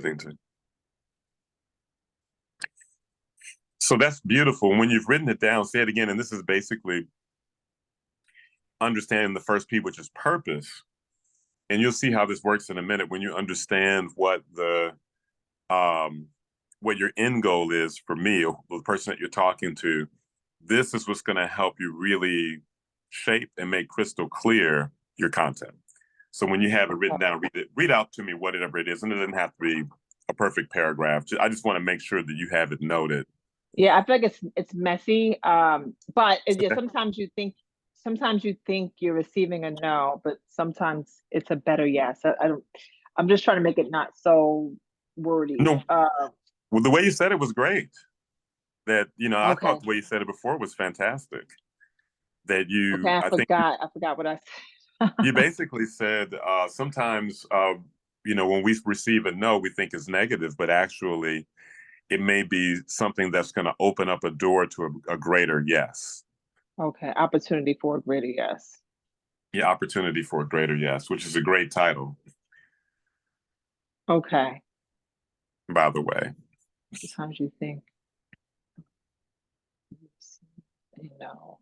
getting to. So that's beautiful. When you've written it down, say it again. And this is basically understanding the first P, which is purpose. And you'll see how this works in a minute when you understand um, what your end goal is for me, or the person that you're talking to. This is what's going to help you really shape and make crystal clear your content. So when you have it written down, read out to me whatever it is, and it doesn't have to be a perfect paragraph. I just want to make sure that you have it noted. Yeah, I feel like it's messy. But yeah, sometimes you think you're receiving a no, but sometimes it's a better yes. I don't. I'm just trying to make it not so wordy. No, well, the way you said it was great. That I Okay. thought the way you said it before was fantastic. That Okay, I think I forgot what I said. you basically said sometimes when we receive a no, we think is negative, but actually it may be something that's going to open up a door to a greater yes. Okay, opportunity for a greater yes. Yeah, opportunity for a greater yes, which is a great title, Okay. by the way. Sometimes you think, no,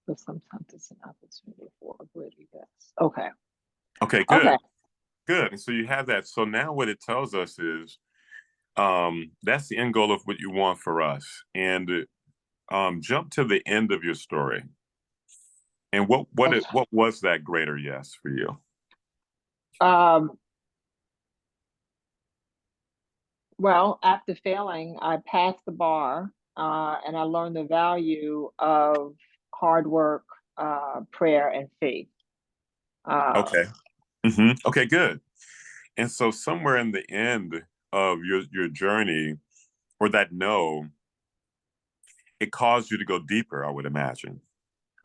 but sometimes it's an opportunity for a greater yes. Okay. Okay, Okay. good. Good. And so you have that. So now what it tells us is that's the end goal of what you want for us. And jump to the end of your story. And what was that greater yes for you? Um, well, after failing, I passed the bar, and I learned the value of hard work, prayer, and faith. Okay. Okay, good. And so somewhere in the end of your journey, or that no, it caused you to go deeper, I would imagine.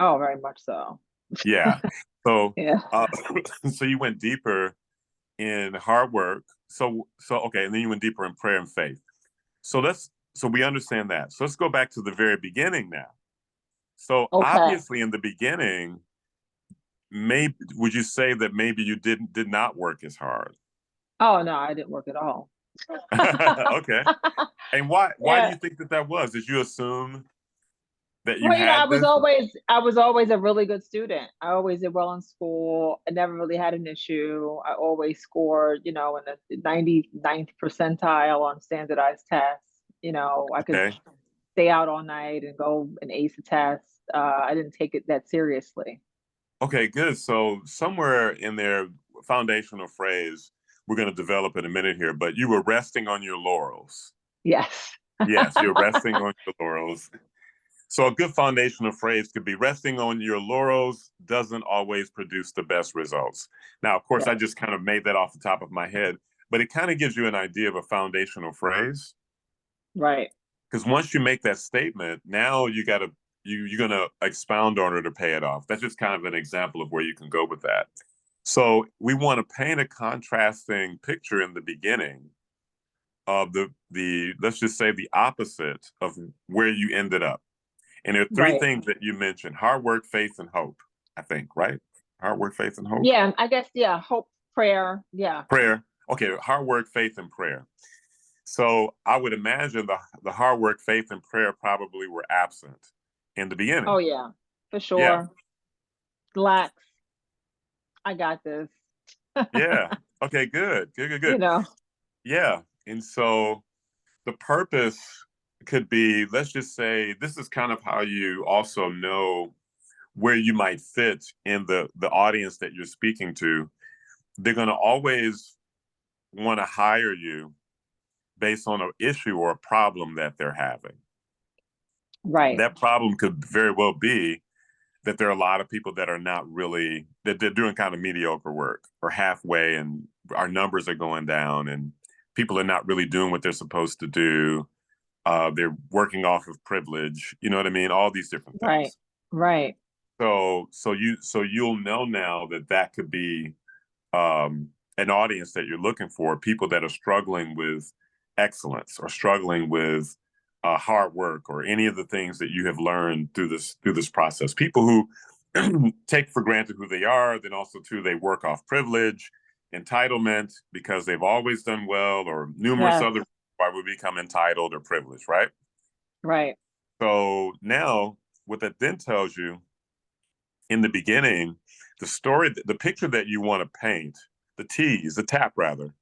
Oh, very much so. Yeah. So Yeah. so you went deeper in hard work. So okay, and then you went deeper in prayer and faith. So we understand that. So let's go back to the very beginning now. So Okay. obviously in the beginning, maybe would you say that maybe you did not work as hard? Oh no, I didn't work at all. Okay. And why do Yeah. you think that was? Did you assume that you Well, had this? I was always a really good student. I always did well in school. I never really had an issue. I always scored, in the 99th percentile on standardized tests. I could Okay. stay out all night and go and ace a test. I didn't take it that seriously. Okay, good. So somewhere in their foundational phrase, we're going to develop in a minute here, but you were resting on your laurels. Yes. Yes, you're resting on your laurels. So a good foundational phrase could be resting on your laurels doesn't always produce the best results. Now, of course, I Yes. just kind of made that off the top of my head, but it kind of gives you an idea of a foundational phrase. Right. Because once you make that statement, now you're gonna expound on it to pay it off. That's just kind of an example of where you can go with that. So we want to paint a contrasting picture in the beginning of the let's just say the opposite of where you ended up. And there are three Right. things that you mentioned: hard work, faith, and hope. I think, right? Hard work, faith, and hope. Yeah, I guess, yeah, hope, prayer. Yeah. Prayer. Okay, hard work, faith, and prayer. So I would imagine the hard work, faith, and prayer probably were absent in the Oh beginning. yeah, for Yeah. sure. Relax. I got this. Yeah. Okay, good. Good, good, You good. know. Yeah. And so the purpose could be, let's just say this is kind of how you also know where you might fit in the audience that you're speaking to. They're going to always want to hire you based on an issue or a problem that they're having. Right. That problem could very well be that there are a lot of people that are not really that they're doing kind of mediocre work or halfway, and our numbers are going down, and people are not really doing what they're supposed to do. They're working off of privilege. You know what I mean? All these different Right. things. Right. So you'll know now that that could be an audience that you're looking for, people that are struggling with excellence or struggling with hard work or any of the things that you have learned through this process. People who take for granted who they are, then also too they work off privilege, entitlement because they've always done well, or numerous Yes. other why we become entitled or privileged, right? Right. So now, what that then tells you in the beginning, the story, the picture that you want to paint, the tap rather,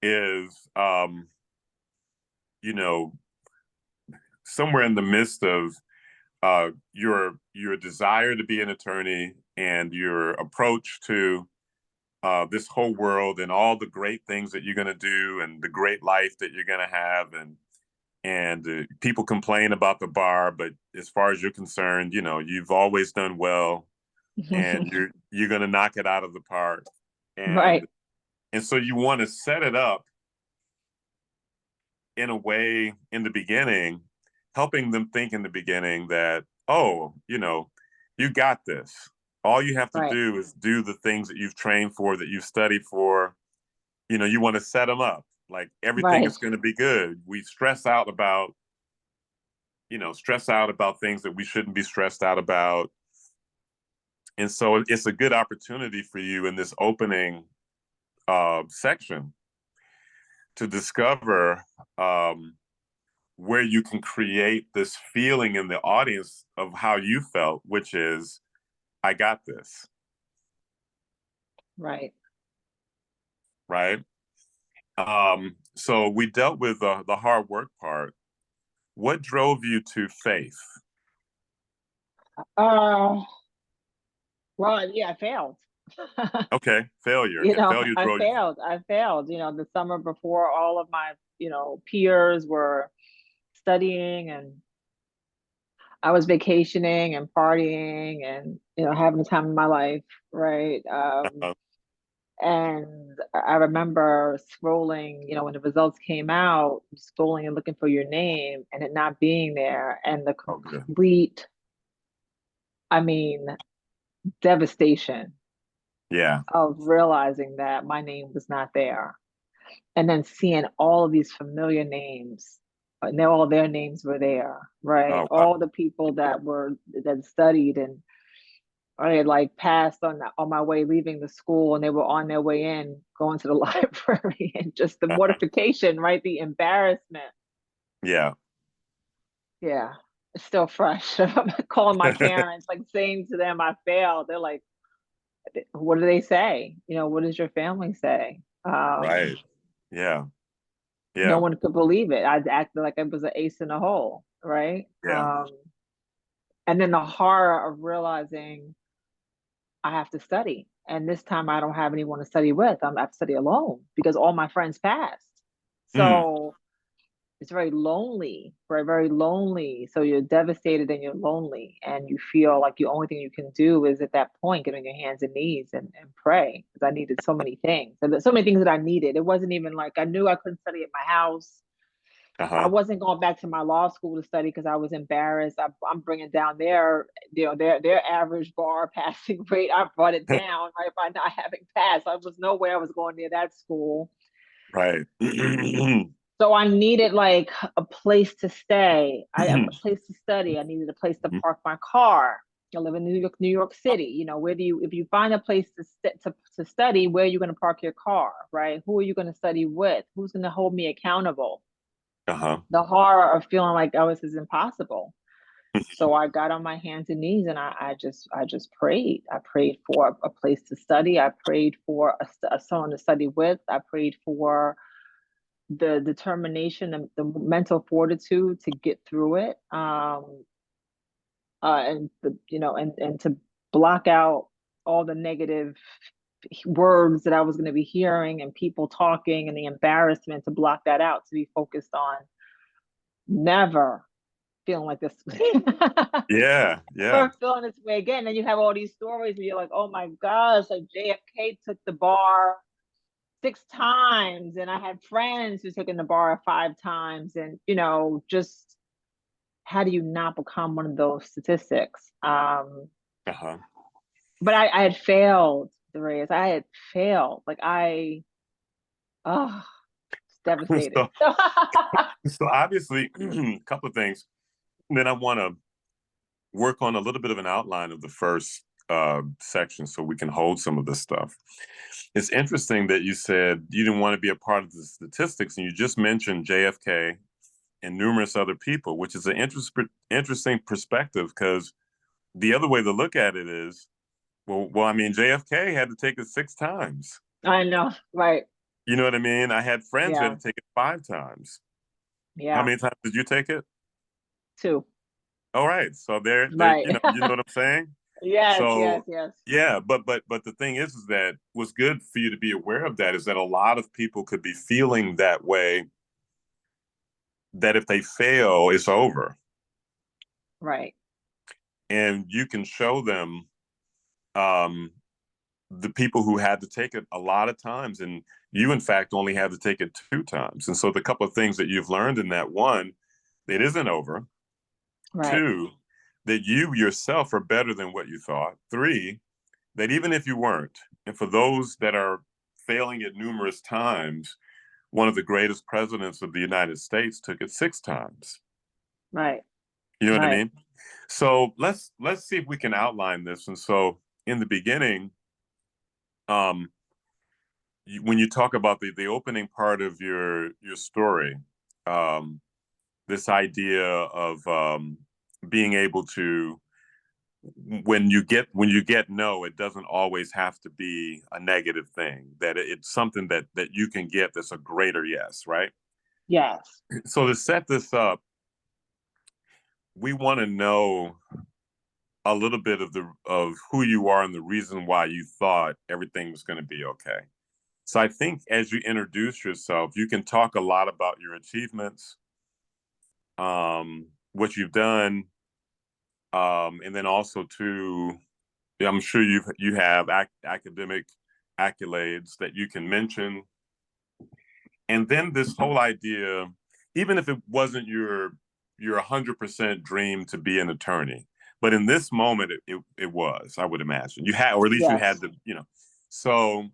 is, you know, somewhere in the midst of your desire to be an attorney and your approach to this whole world and all the great things that you're going to do and the great life that you're going to have, and people complain about the bar, but as far as you're concerned, you've always done well, and you're going to knock it out of the park, and Right. and so you want to set it up in a way in the beginning, helping them think in the beginning that, oh, you got this. All you have to Right. do is do the things that you've trained for, that you've studied for. You want to set them up like everything Right. is going to be good. We stress out about things that we shouldn't be stressed out about. And so it's a good opportunity for you in this opening section to discover where you can create this feeling in the audience of how you felt, which is, I got this, Right. right? So we dealt with the hard work part. What drove you to faith? Uh, well, yeah, I failed. Okay, failure. Okay, failure I drove you. failed. I failed. The summer before, all of my, peers were studying, and I was vacationing and partying and, having the time of my life, right? Uh, And I remember scrolling, when the results came out, scrolling and looking for your name and it not being there, and the okay. complete, I mean, devastation Yeah. of realizing that my name was not there. And then seeing all of these familiar names, and all their names were there, right? Oh wow. All the people that studied, and I had like passed on my way leaving the school, and they were on their way in going to the library, and just the Uh-huh. mortification, right? The embarrassment. Yeah. Yeah, it's still fresh. I'm calling my parents, like saying to them, I failed. They're like, what do they say? What does your family say? Right. Yeah. No Yeah. one could believe it. I acted like I was an ace in the hole, right? Yeah. And then the horror of realizing I have to study. And this time I don't have anyone to study with. I have to study alone because all my friends passed. Mm. So it's very lonely, very, very lonely. So you're devastated and you're lonely. And you feel like the only thing you can do is at that point get on your hands and knees and pray. Because I needed so many things. And there's so many things that I needed. It wasn't even like I knew I couldn't study at my house. I Uh-huh. wasn't going back to my law school to study because I was embarrassed. I'm bringing down their average bar passing rate. I brought it down, right, by not having passed. I was no way I was going near that school. Right. So I needed like a place to stay. A place to study. I needed a place to park my car. I live in New York City. Where do you, if you find a place to study, where are you going to park your car, right? Who are you going to study with? Who's going to hold me accountable? Uh-huh. The horror of feeling like, oh, this is impossible. So I got on my hands and knees, and I just prayed. I prayed for a place to study. I prayed for someone to study with. I prayed for the determination and the mental fortitude to get through it. And to block out all the negative words that I was going to be hearing and people talking and the embarrassment, to block that out, to be focused on never feeling like this. Yeah. Yeah. Never feeling this way again. And you have all these stories where you're like, oh my gosh, like JFK took the bar 6 times, and I had friends who taken the bar 5 times, and just how do you not become one of those statistics? Uh-huh. But I had failed, the race. I had failed. Like oh, it's devastating. So so obviously a couple of things. Then I want to work on a little bit of an outline of the first section so we can hold some of this stuff. It's interesting that you said you didn't want to be a part of the statistics, and you just mentioned JFK and numerous other people, which is an interesting perspective, because the other way to look at it is, well, I mean, JFK had to take it 6 times. I know, right? You know what I mean? I had friends who Yeah, had to take it 5 times. How yeah, many times did you take it? two, All right, so there, right? you know what I'm saying. Yes, yes, So yes, yeah, but the thing is that what's good for you to be aware of that is that a lot of people could be feeling that way. That if they fail, it's over, right, and you can show them um, the people who had to take it a lot of times, and you in fact only had to take it 2 times. And so the couple of things that you've learned in that: one, it isn't over; right, two, that you yourself are better than what you thought; three, that even if you weren't, and for those that are failing it numerous times, one of the greatest presidents of the United States took it 6 times. right, You know what I right. mean? So let's see if we can outline this. And so in the beginning, um, when you talk about the opening part of your story, um, this idea of being able to, when you get no, it doesn't always have to be a negative thing. That it's something that you can get that's a greater yes, right? Yes, So to set this up, we want to know a little bit of who you are and the reason why you thought everything was going to be okay. So I think as you introduce yourself, you can talk a lot about your achievements, what you've done, and then also too, I'm sure you have academic accolades that you can mention, and then this whole idea, even if it wasn't your 100% dream to be an attorney, but in this moment it was, I would imagine you had, or at least you had yes, the, so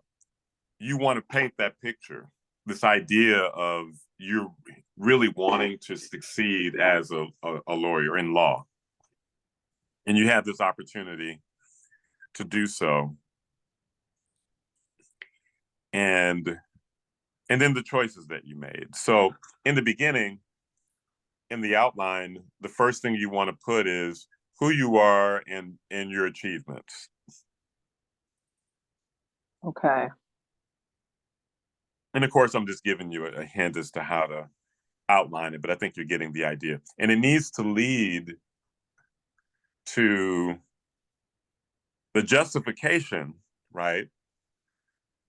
you want to paint that picture, this idea of you really wanting to succeed as a lawyer in law, and you have this opportunity to do so, and then the choices that you made. So in the beginning, in the outline, the first thing you want to put is who you are and your achievements. okay, And of course, I'm just giving you a hint as to how to outline it, but I think you're getting the idea. And it needs to lead to the justification, right,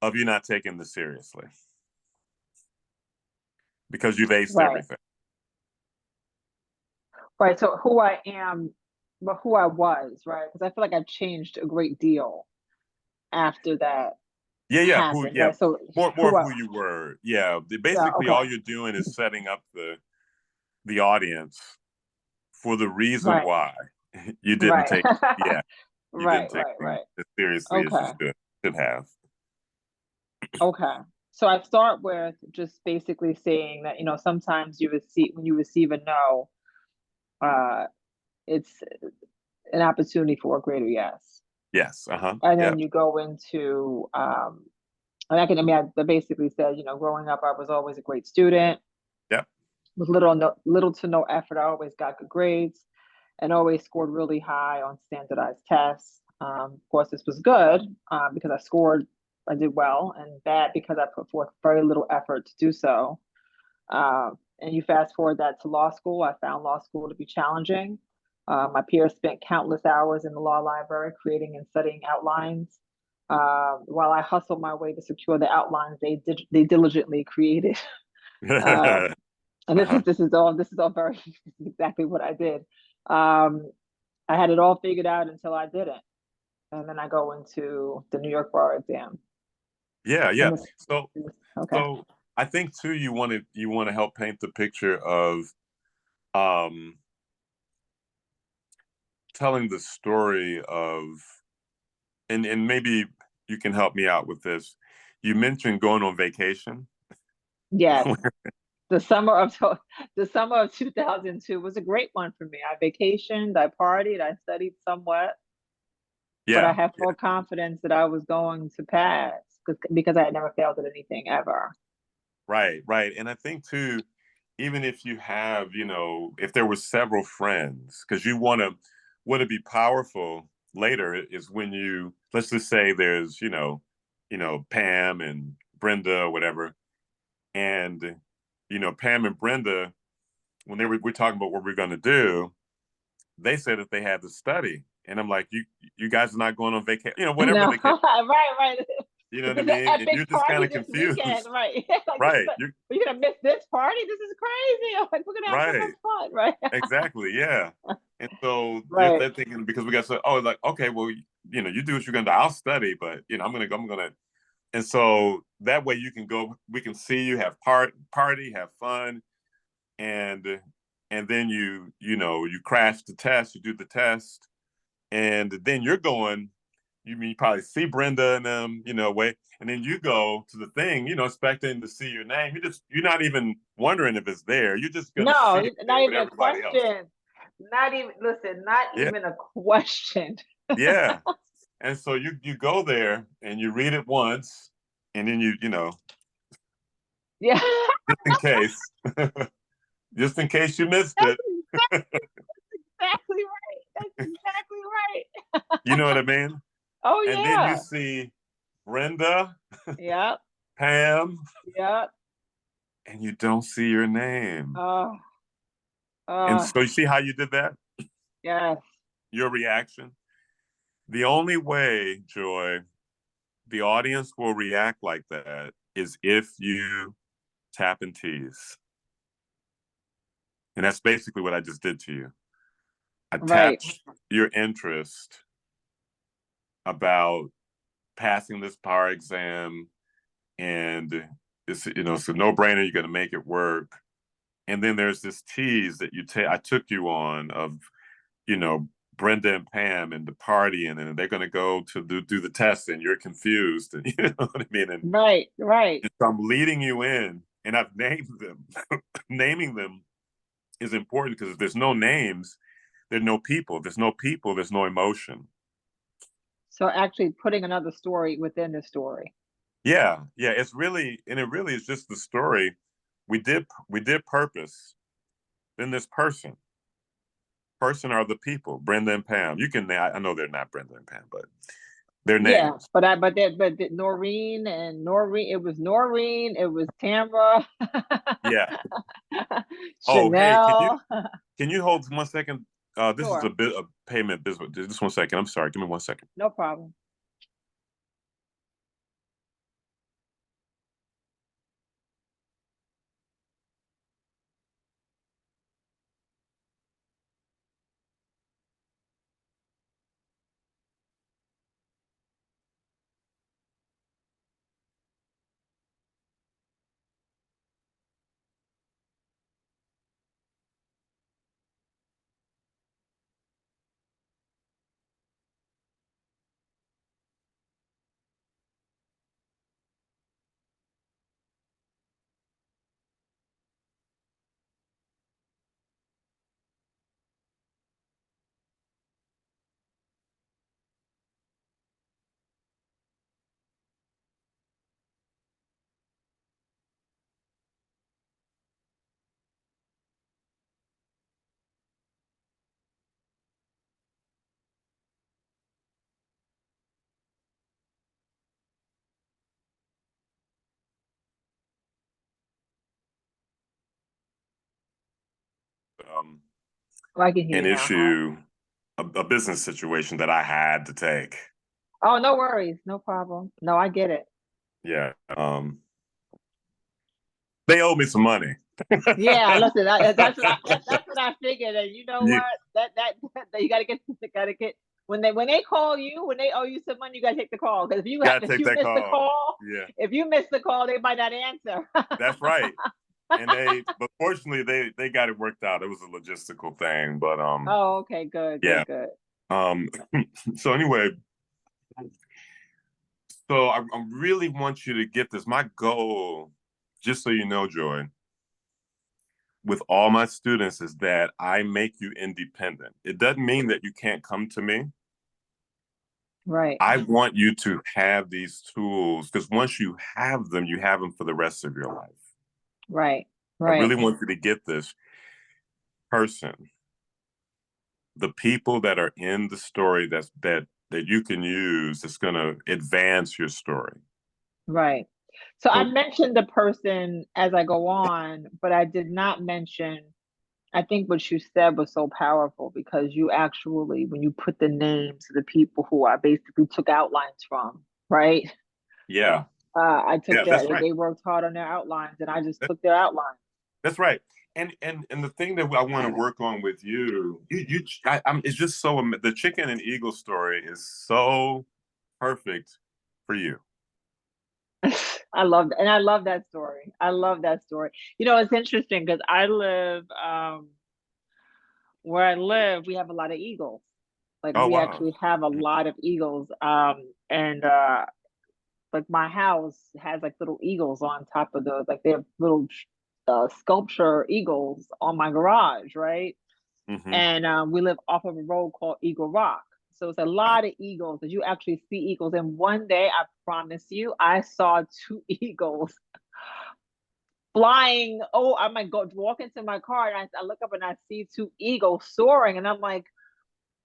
of you not taking this seriously because you've aced right, everything. right. So who I am, but who I was, right? Because I feel like I've changed a great deal after that Yeah, yeah, happened, right? So more who of I, who you were. Yeah, yeah, basically okay, all you're doing is setting up the audience for the reason right, why you didn't right, take, yeah, you right, didn't take right, things right. as seriously as you Okay, should have. okay. So I start with just basically saying that, sometimes you receive when you receive a no, uh, it's an opportunity for a greater yes. Yes, uh-huh. And Yep. then you go into, and I basically said, growing up, I was always a great student Yep. with little to no effort. I always got good grades and always scored really high on standardized tests. Of course, this was good because I did well, and bad because I put forth very little effort to do so. And you fast forward that to law school, I found law school to be challenging. My peers spent countless hours in the law library creating and studying outlines. While I hustled my way to secure the outlines they diligently created. Uh, and Uh-huh. this is all very this is exactly what I did. Um, I had it all figured out until I didn't, and then I go into the New York bar exam. Yeah, yeah. And this, So okay, so I think too you want to help paint the picture of um telling the story of, and maybe you can help me out with this. You mentioned going on vacation. yes, the the summer of 2002 was a great one for me. I vacationed, I partied, I studied somewhat. but I Yeah, have yeah, full confidence that I was going to pass because I had never failed at anything ever. right, right. And I think too, even if you have, you know, if there were several friends, because you want to, what would be powerful later is when you, let's just say there's, Pam and Brenda or whatever, and Pam and Brenda, when we're talking about what we're going to do, they said that they had to study, and I'm like, you guys are not going on vacation, whatever No, vacation, right, right. you know what I There's an mean? And you're epic just kind party of this weekend, confused, right? Like right? you're gonna miss this party. This is crazy. Like we're gonna have so Right. much fun, right? Exactly. Yeah. And so Right. they're thinking because we got so like, okay, well, you do what you're gonna do. I'll study, but I'm gonna and so that way you can go, we can see you have party, have fun, and then you crash the test, you do the test, and then you're going, you probably see Brenda and them, wait, and then you go to the thing, expecting to see your name. You're not even wondering if it's there. You're just gonna see No, it there not with even a everybody else. question. Not even listen. Not Yeah, even a question. yeah. And so you go there and you read it once, and then Yeah, just in case, just in case you missed that's it. exactly right. That's exactly right. You know what I mean? Oh And then you yeah. see Brenda, Yep. Pam, Yep. and you don't see your name. Uh, And uh, so you see how you did that? yes. Your reaction. The only way, Joy, the audience will react like that is if you tap and tease. And that's basically what I just did to you. I Right. tapped your interest about passing this power exam, and it's a no-brainer, you're going to make it work. And then there's this tease that I took you on of, you know Brenda and Pam and the party, and then they're going to go to do the test, and you're confused, and you know what I mean. And Right. Right. so I'm leading you in, and I've named them. Naming them is important because if there's no names, there's no people. There's no people. There's no emotion. So actually putting another story within the story. Yeah, yeah. It really is just the story. We did purpose. Then this person are the people, Brenda and Pam. I know they're not Brenda and Pam, but their Yeah, names. Noreen and Noreen, it was Noreen, it was Tamra, Yeah. Oh, hey, can you Chanel. can you hold 1 second? This is a Sure, bit of payment business. Just 1 second. I'm sorry. Give me 1 second. no problem. Um, Oh, I can hear an you now. issue, a business situation that I had to take. Oh, no worries, no problem. No, I get it. Yeah. They owe me some money. Yeah, listen, that's what I figured. And you know You what? That you gotta get when they call you when they owe you some money, you gotta take the call because gotta if take you that miss the call. call, Yeah, if you miss the call, they might not answer. that's right. But fortunately, they got it worked out. It was a logistical thing, but Oh, okay, good, yeah. good, good. Um, so anyway, so I really want you to get this. My goal, just so you know, Joy, with all my students is that I make you independent. It doesn't mean that you can't come to me, Right. I want you to have these tools because once you have them for the rest of your life. Right. I Right. really want you to get this person, the people that are in the story that you can use that's going to advance your story. Right. So I So mentioned the person as I go on, but I did not mention, I think what you said was so powerful because you actually, when you put the names of the people who I basically took outlines from, right? yeah, I took yeah, that's their, right. they worked hard on their outlines and I just That- took their outlines. That's right. And the thing that I want to work on with it's just so the chicken and eagle story is so perfect for you. I love and I love that story. I love that story. You know, it's interesting because I live where I live, we have a lot of eagles. Like Oh we wow. actually have a lot of eagles. And like my house has like little eagles on top of those, like they have little sculpture eagles on my garage, right? Mm-hmm. And we live off of a road called Eagle Rock. So it's a lot of eagles that you actually see eagles. And one day, I promise you, I saw two eagles flying. Oh, I might go walk into my car and I look up and I see two eagles soaring, and I'm like,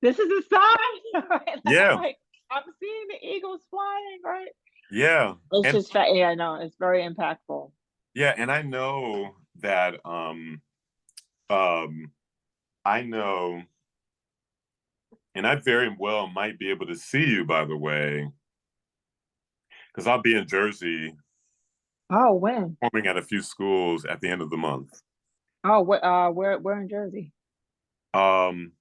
this is a sign, right? Like I'm Yeah, like, I'm seeing the eagles flying, right? yeah. It's And just yeah, I know it's very impactful. yeah, and I know that um I know and I very well might be able to see you by the way, because I'll be in Jersey Oh, when? performing at a few schools at the end of the month. Oh, what? Where in Jersey? Um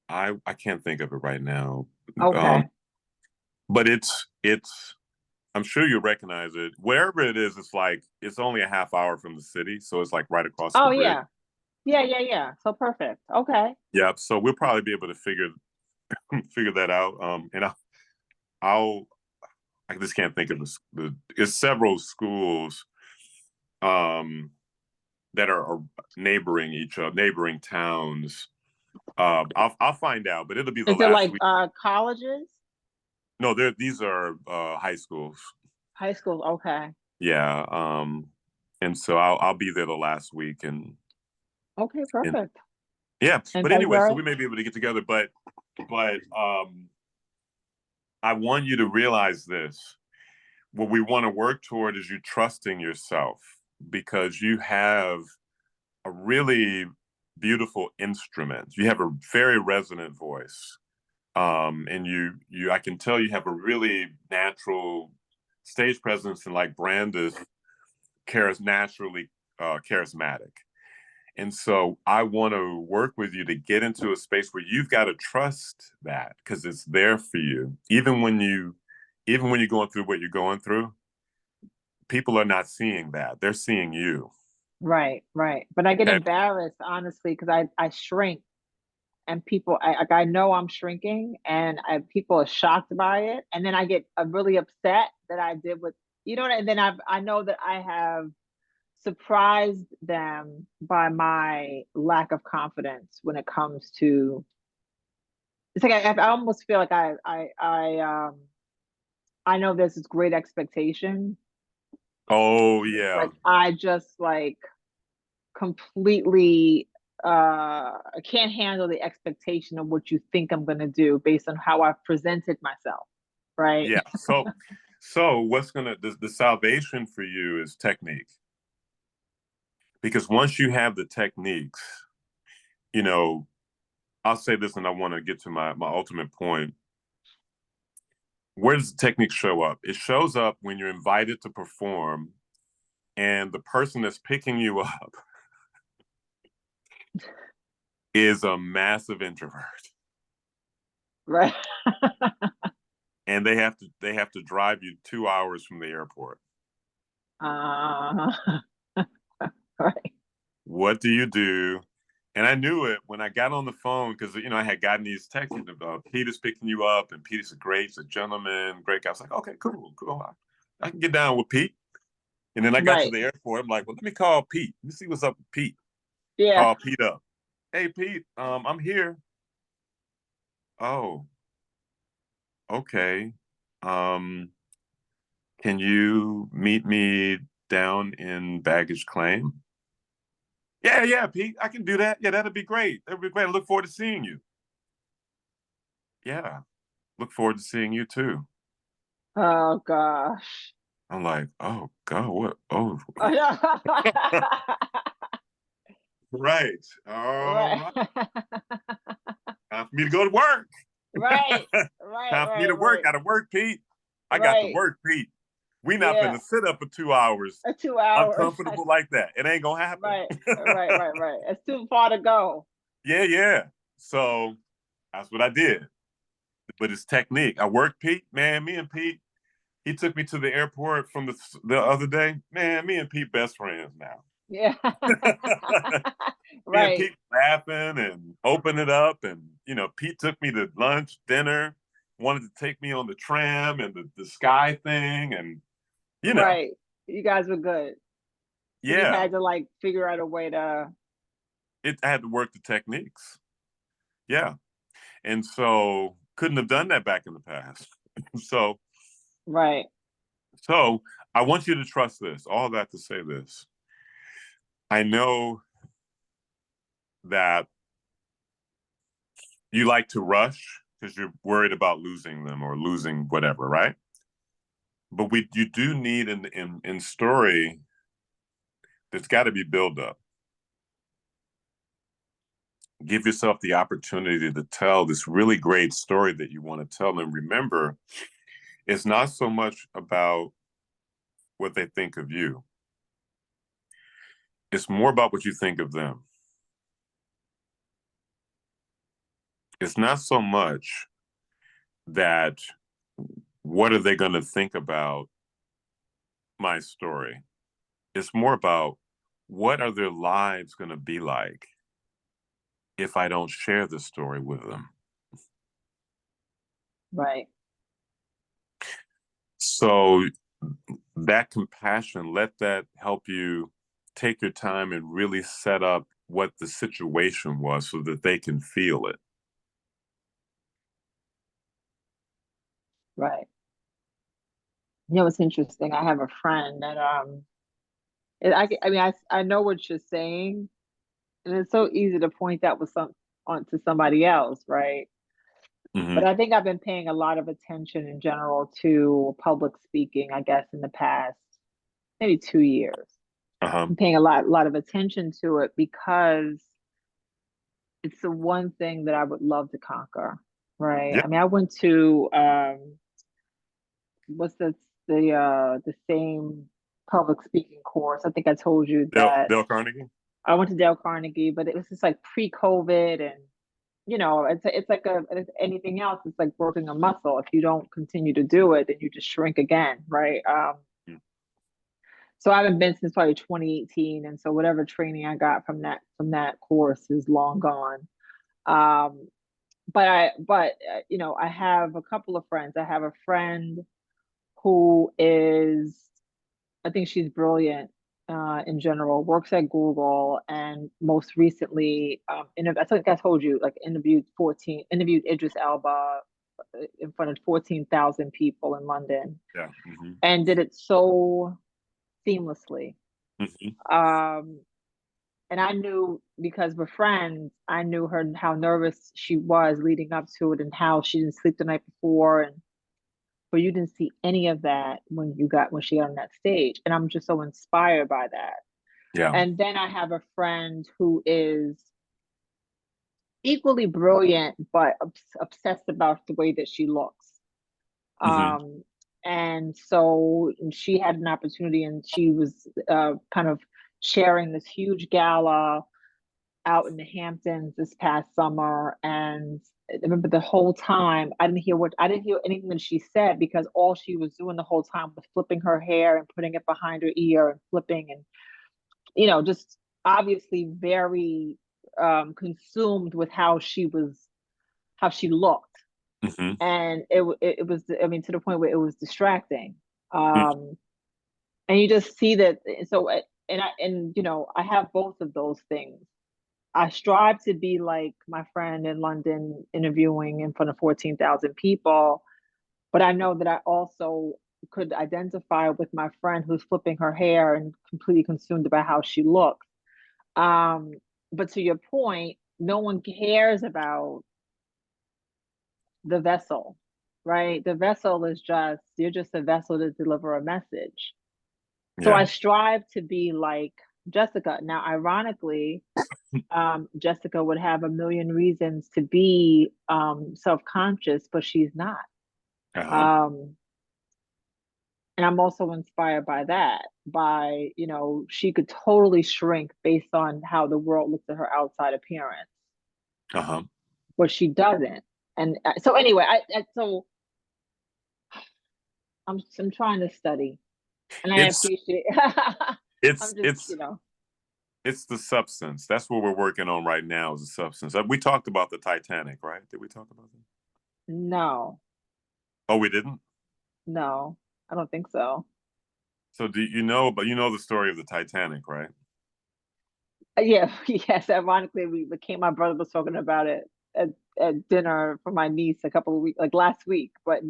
I can't think of it right now. Um Okay. but it's I'm sure you recognize it. Wherever it is, it's only a half hour from the city, so it's like right across the Oh bridge. yeah, yeah. So perfect. Okay. Yeah, so we'll probably be able to figure that out. And I'll I just can't think of it's several schools um that are neighboring towns. I'll find out, but it'll be the Is it last like week. colleges, No, these are high schools. high schools? Okay. Yeah. And so I'll be there the last week Okay, and perfect. yeah. In But anyway, so February? we may be able to get together, but I want you to realize this. What we want to work toward is you trusting yourself because you have a really beautiful instrument. You have a very resonant voice. And I can tell you have a really natural stage presence, and like Brandis naturally charismatic. And so I want to work with you to get into a space where you've got to trust that because it's there for you. Even when you're going through what you're going through, people are not seeing that. They're seeing you. Right, right. But I get Okay. embarrassed honestly because I shrink and people I know I'm shrinking and people are shocked by it and then I get really upset that I did what you know, and then I know that I have surprised them by my lack of confidence when it comes to it's like I almost feel like I know there's this great expectation. Oh It's yeah. like I just like completely I can't handle the expectation of what you think I'm gonna do based on how I've presented myself. Right. Yeah. So what's the salvation for you is technique. Because once you have the techniques, you know, I'll say this and I want to get to my ultimate point. Where does the technique show up? It shows up when you're invited to perform and the person that's picking you up is a massive introvert. Right. And they have to drive you 2 hours from the airport. uh, right. What do you do? And I knew it when I got on the phone because I had gotten these texts about Peter's picking you up, and Peter's great, he's a gentleman, great guy. I was like, okay, cool. I can get down with Pete. And then I got to Right. the airport. I'm like, well, let me call Pete. Let me see what's up with Pete. Yeah. Call Pete up. Hey Pete, I'm here. Oh, okay. Um, can you meet me down in baggage claim? Yeah, yeah, Pete, I can do that. Yeah, that'd be great. That'd be great. I look forward to seeing you. Yeah, look forward to seeing you too. Oh gosh. I'm like, oh God, what? Oh, right. All Right. right. Time for me to go to work. Right. Right. Time for me Right. to work. Right. Got to work, Pete. I got to Right. work, Pete. We not Yeah. finna sit up for 2 hours 2 hours. uncomfortable like that. It ain't gonna happen. Right. Right. Right. Right. It's too far to go. Yeah, yeah. So that's what I did. But it's technique. I worked Pete, man. Me and Pete, he took me to the airport from the other day. Man, me and Pete best friends now. Yeah. Me and Right. Pete laughing and open it up, and Pete took me to lunch, dinner, wanted to take me on the tram and the sky thing, and you know, Right. You guys were good. You just yeah, had to like figure out a way to. I had to work the techniques. Yeah, and so couldn't have done that back in the past. so Right. so I want you to trust this. All that to say this. I know that you like to rush because you're worried about losing them or losing whatever, right? But you do need in story, there's got to be build up. Give yourself the opportunity to tell this really great story that you want to tell. And remember, it's not so much about what they think of you. It's more about what you think of them. It's not so much that what are they going to think about my story. It's more about what are their lives going to be like if I don't share the story with them. Right. So that compassion, let that help you take your time and really set up what the situation was so that they can feel it. Right. You know, it's interesting. I have a friend that I mean I know what you're saying, and it's so easy to point that with some onto somebody else, right? But Mm-hmm. I think I've been paying a lot of attention in general to public speaking, I guess, in the past maybe 2 years. Uh-huh. I'm paying a lot of attention to it because it's the one thing that I would love to conquer, right? Yeah. I mean, I went to what's the same public speaking course. I think I told you that Dale Carnegie. I went to Dale Carnegie, but it was just like pre-COVID, and it's like it's anything else. It's like working a muscle. If you don't continue to do it, then you just shrink again, right? Mm. So I haven't been since probably 2018, and so whatever training I got from that course is long gone. Um, but I have a couple of friends. I have a friend who is, I think she's brilliant in general, works at Google, and most recently, I think I told you, like interviewed Idris Elba in front of 14,000 people in London, Yeah. Mm-hmm. and did it so seamlessly. Mm-hmm. Um, and I knew because we're friends, I knew her how nervous she was leading up to it and how she didn't sleep the night before, and but you didn't see any of that when she got on that stage. And I'm just so inspired by that. Yeah. And then I have a friend who is equally brilliant, but obsessed about the way that she looks. Mm-hmm. Um, and so she had an opportunity, and she was kind of sharing this huge gala out in the Hamptons this past summer. And I remember the whole time I didn't hear anything that she said, because all she was doing the whole time was flipping her hair and putting it behind her ear and flipping, and just obviously very consumed with how she looked. Mm-hmm. And it was, I mean, to the point where it was distracting. Um and you just see that. So and I have both of those things. I strive to be like my friend in London interviewing in front of 14,000 people, but I know that I also could identify with my friend who's flipping her hair and completely consumed about how she looks. Um, but to your point, no one cares about the vessel, right? The vessel is just, you're just a vessel to deliver a message. So I Yeah. strive to be like Jessica. Now, ironically, Jessica would have a million reasons to be self-conscious, but she's not. Uh-huh. Um, and I'm also inspired by that, by, she could totally shrink based on how the world looks at her outside appearance, Uh-huh. but she doesn't. And so anyway, so I'm trying to study, and I It's appreciate. it's I'm just, it's it's the substance. That's what we're working on right now is the substance. We talked about the Titanic, right? Did we talk about that? no, Oh, we didn't? no, I don't think so. So do you know, but you know the story of the Titanic, right? Yeah, yes. Ironically, my brother was talking about it at, at dinner for my niece a couple of weeks, like last week. But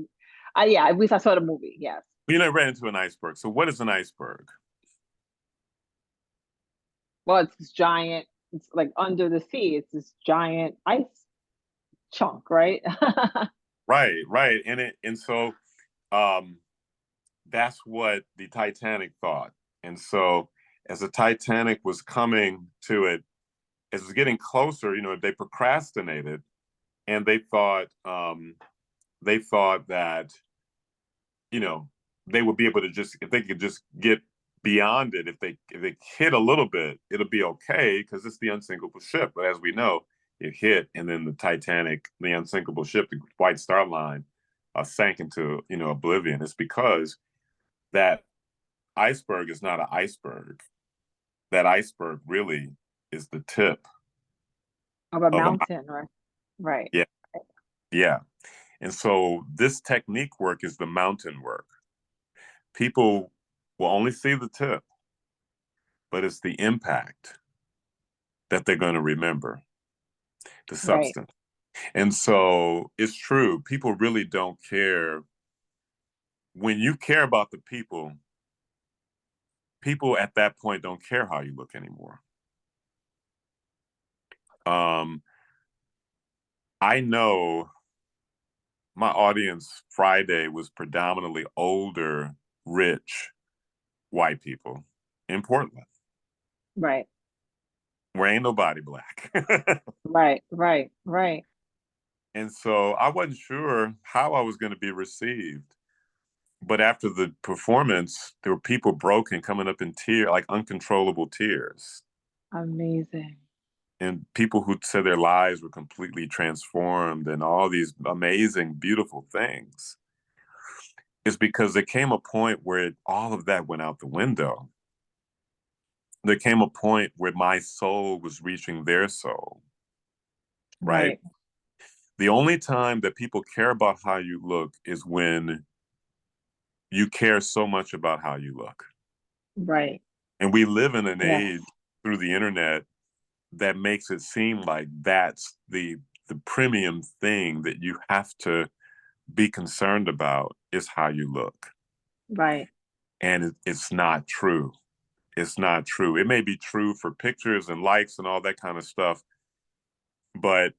yeah, at least I saw the movie. Yes. You know, ran into an iceberg. So what is an iceberg? Well, it's this giant. It's like under the sea. It's this giant ice chunk, right? Right, right. And so um that's what the Titanic thought. And so as the Titanic was coming to it, as it was getting closer, they procrastinated and they thought that, you know, they would be able to just if they could just get beyond it, if they hit a little bit, it'll be okay because it's the unsinkable ship. But as we know, it hit, and then the Titanic, the unsinkable ship, the White Star Line, sank into oblivion. It's because that iceberg is not an iceberg. That iceberg really is the tip Of a of a mountain, right? Right. yeah, yeah. And so this technique work is the mountain work. People will only see the tip, but it's the impact that they're going to remember, the Right. substance. And so it's true. People really don't care. When you care about the people, people at that point don't care how you look anymore. Um, I know my audience Friday was predominantly older, rich white people in Portland, Right. where ain't nobody black. Right. Right. Right. And so I wasn't sure how I was going to be received. But after the performance, there were people broken, coming up in tears, like uncontrollable tears. Amazing. And people who said their lives were completely transformed and all these amazing, beautiful things. It's because there came a point where all of that went out the window. There came a point where my soul was reaching their soul, right? Right. The only time that people care about how you look is when you care so much about how you look. Right. And we live in an Yes. age through the internet that makes it seem like that's the premium thing that you have to be concerned about is how you look. Right. And it's not true. It's not true. It may be true for pictures and likes and all that kind of stuff, but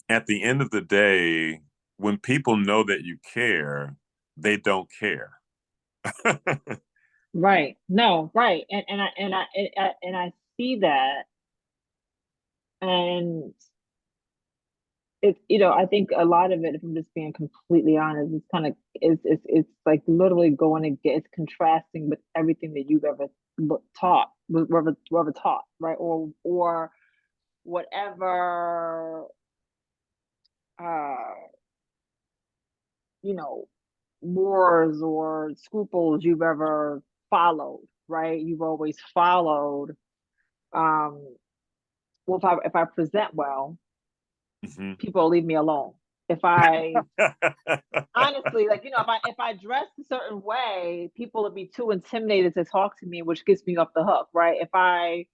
at the end of the day, when people know that you care, they don't care. Right. No, right. And I see that. And I think a lot of it, if I'm just being completely honest, it's kind of it's like literally going to get it's contrasting with everything that you've ever taught, whoever taught, right? Or whatever uh you know wars or scruples you've ever followed, right? You've always followed. Um, well, if I present well, Mhm. people leave me alone. If I honestly, like, if I dress a certain way, people would be too intimidated to talk to me, which gets me off the hook, right? If I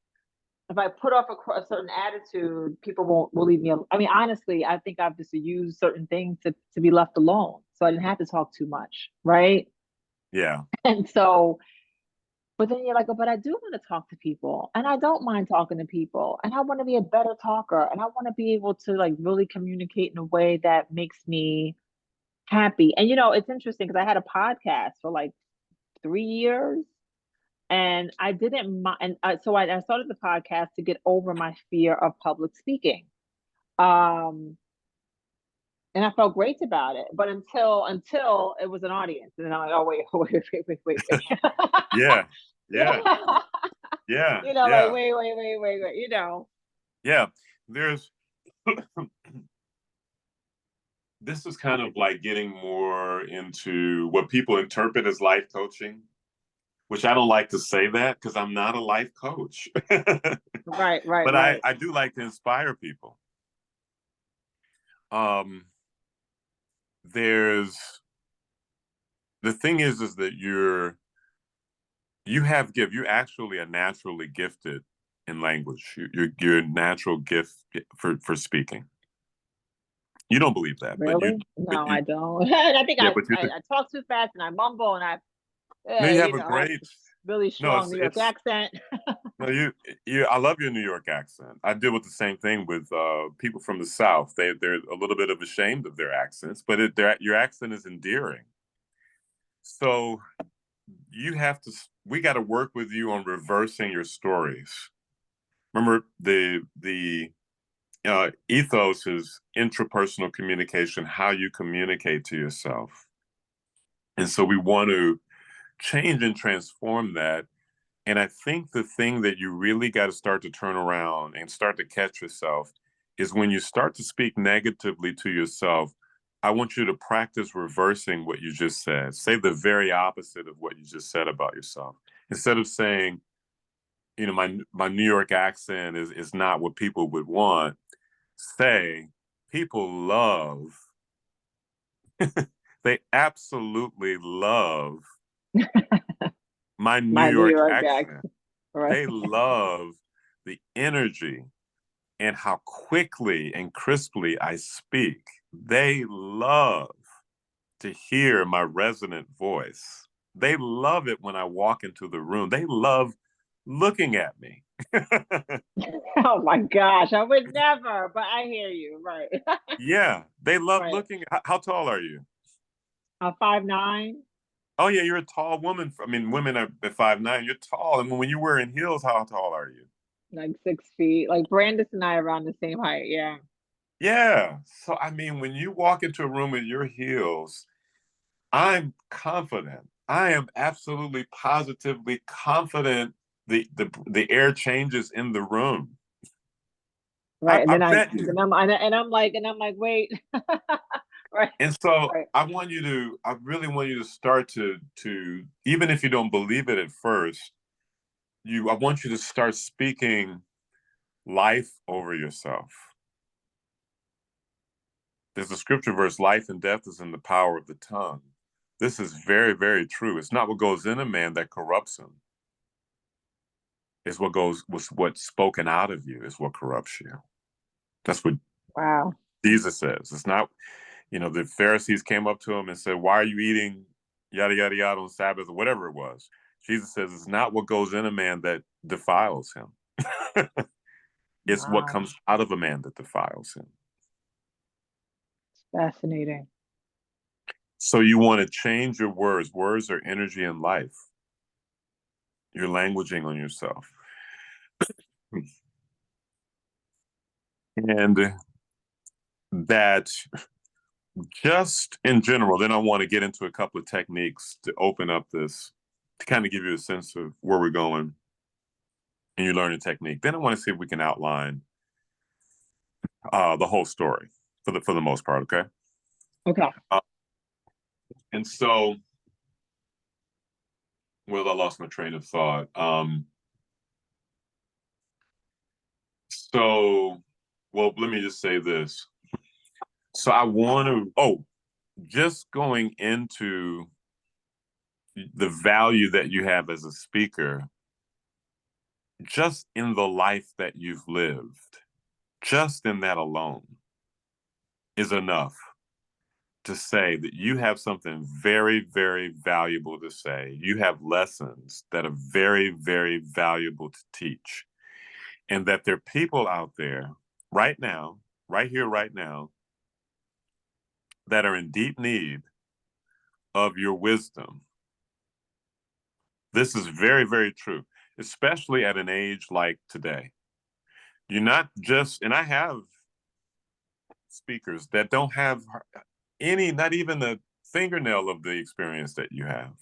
if I put off a certain attitude, people will leave me alone. I mean, honestly, I think I've just used certain things to be left alone, so I didn't have to talk too much, right? Yeah. And so, but then you're like, oh, but I do want to talk to people, and I don't mind talking to people, and I want to be a better talker, and I want to be able to like really communicate in a way that makes me happy. And it's interesting because I had a podcast for like 3 years, and I didn't mind. And so I started the podcast to get over my fear of public speaking. Um, and I felt great about it, but until it was an audience, and then I'm like, oh wait, wait. Yeah. Yeah. Yeah. Like Yeah. wait. Yeah. There's this is kind of like getting more into what people interpret as life coaching, which I don't like to say that because I'm not a life coach. Right, But right. I do like to inspire people. Um, there's the thing is that you have gift. You're actually a naturally gifted in language. You're a natural gift for speaking. You don't believe that, Really? but No, you I don't. And I think yeah, I, but you I I talk too fast and I mumble and no, you have a I have great this really no. strong New York accent. No, you. I love your New York accent. I deal with the same thing with people from the South. They're a little bit of ashamed of their accents, but your accent is endearing. So you have to. We got to work with you on reversing your stories. Remember the ethos is intrapersonal communication, how you communicate to yourself, and so we want to change and transform that. And I think the thing that you really got to start to turn around and start to catch yourself is when you start to speak negatively to yourself. I want you to practice reversing what you just said. Say the very opposite of what you just said about yourself. Instead of saying, my New York accent is not what people would want, say people love, they absolutely love my New My New York York accent. accent. Right. They love the energy and how quickly and crisply I speak. They love to hear my resonant voice. They love it when I walk into the room. They love looking at me. Oh my gosh, I would never, but I hear you. Right. Yeah, they love Right. looking. How tall are you? 5'9". Oh yeah, you're a tall woman. I mean, women are at 5'9". You're tall, and when you wear in heels, how tall are you? Like 6 feet. Like Brandis and I are around the same height. Yeah. Yeah. So I mean, when you walk into a room with your heels, I'm confident. I am absolutely positively confident the air changes in the room. Right. And I then bet you. I'm like, wait. Right. And so Right. I really want you to start to even if you don't believe it at first, I want you to start speaking life over yourself. There's a scripture verse, life and death is in the power of the tongue. This is very, very true. It's not what goes in a man that corrupts him. It's what's spoken out of you is what corrupts you. That's what Wow. Jesus says. It's not, the Pharisees came up to him and said, why are you eating yada, yada, yada on Sabbath or whatever it was? Jesus says, it's not what goes in a man that defiles him. It's what Wow. comes out of a man that defiles him. Fascinating. So you want to change your words. Words are energy and life. You're languaging on yourself. And that just in general, then I want to get into a couple of techniques to open up this, to kind of give you a sense of where we're going and you learn a technique. Then I want to see if we can outline the whole story for the most part, okay? Okay. And so, well, I lost my train of thought. So, well, let me just say this. So I want to, just going into the value that you have as a speaker, just in the life that you've lived, just in that alone is enough to say that you have something very, very valuable to say. You have lessons that are very, very valuable to teach. And that there are people out there right now, right here, right now, that are in deep need of your wisdom. This is very, very true, especially at an age like today. You're not just, and I have speakers that don't have any, not even a fingernail of the experience that you have.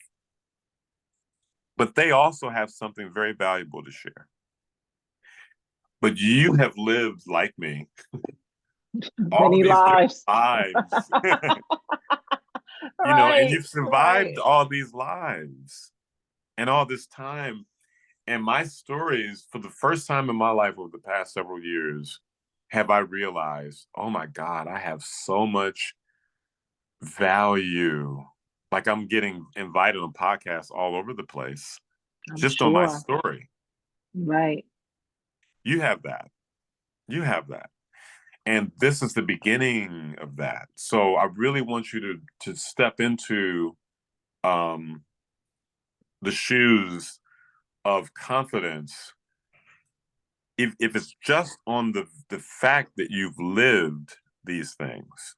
But they also have something very valuable to share. But you have lived like me, all Many these different lives. lives, and Right, you've survived right. all these lives and all this time. And my stories, for the first time in my life over the past several years, have I realized, oh my God, I have so much value. Like I'm getting invited on podcasts all over the place I'm just on my sure. story. Right. You have that. You have that. And this is the beginning of that. So I really want you to step into um, the shoes of confidence. If it's just on the fact that you've lived these things,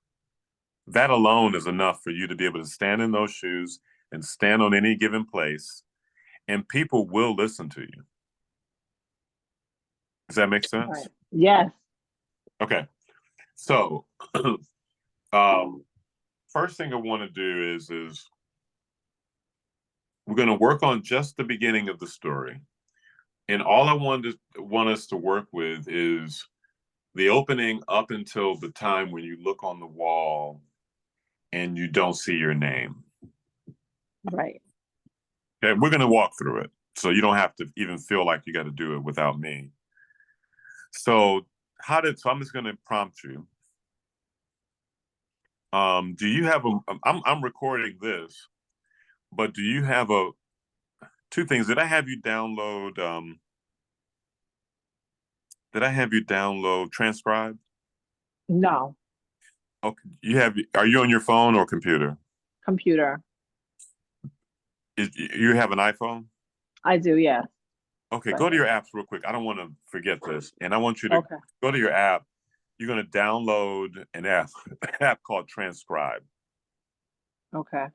that alone is enough for you to be able to stand in those shoes and stand on any given place, and people will listen to you. Does that make Right. sense? Yes. Okay. So, um, first thing I want to do is we're going to work on just the beginning of the story, and all I want us to work with is the opening up until the time when you look on the wall and you don't see your name. Right. Okay, we're going to walk through it, so you don't have to even feel like you got to do it without me. So, so I'm just going to prompt you. Do you have a? I'm recording this, but do you have a two things? Did I have you download? Did I have you download Transcribe? No. Okay, you have. Are you on your phone or computer? Computer. You have an iPhone? I do, yes. Okay, Right. go to your apps real quick. I don't want to forget this, and I want you to Okay. go to your app. You're going to download an app called Transcribe. Okay.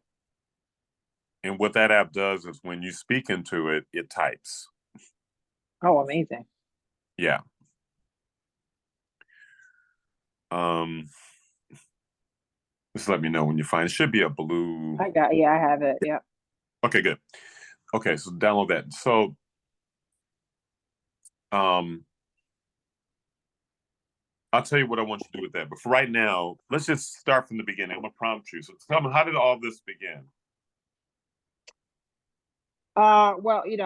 And what that app does is when you speak into it, it types. Oh, amazing. Yeah. Um, just let me know when you find it. Should be a blue. Yeah, I have it. Yep. Okay, good. Okay, so download that. So, um, I'll tell you what I want you to do with that. But for right now, let's just start from the beginning. I'm gonna prompt you. So tell me, how did all this begin? Well, wait,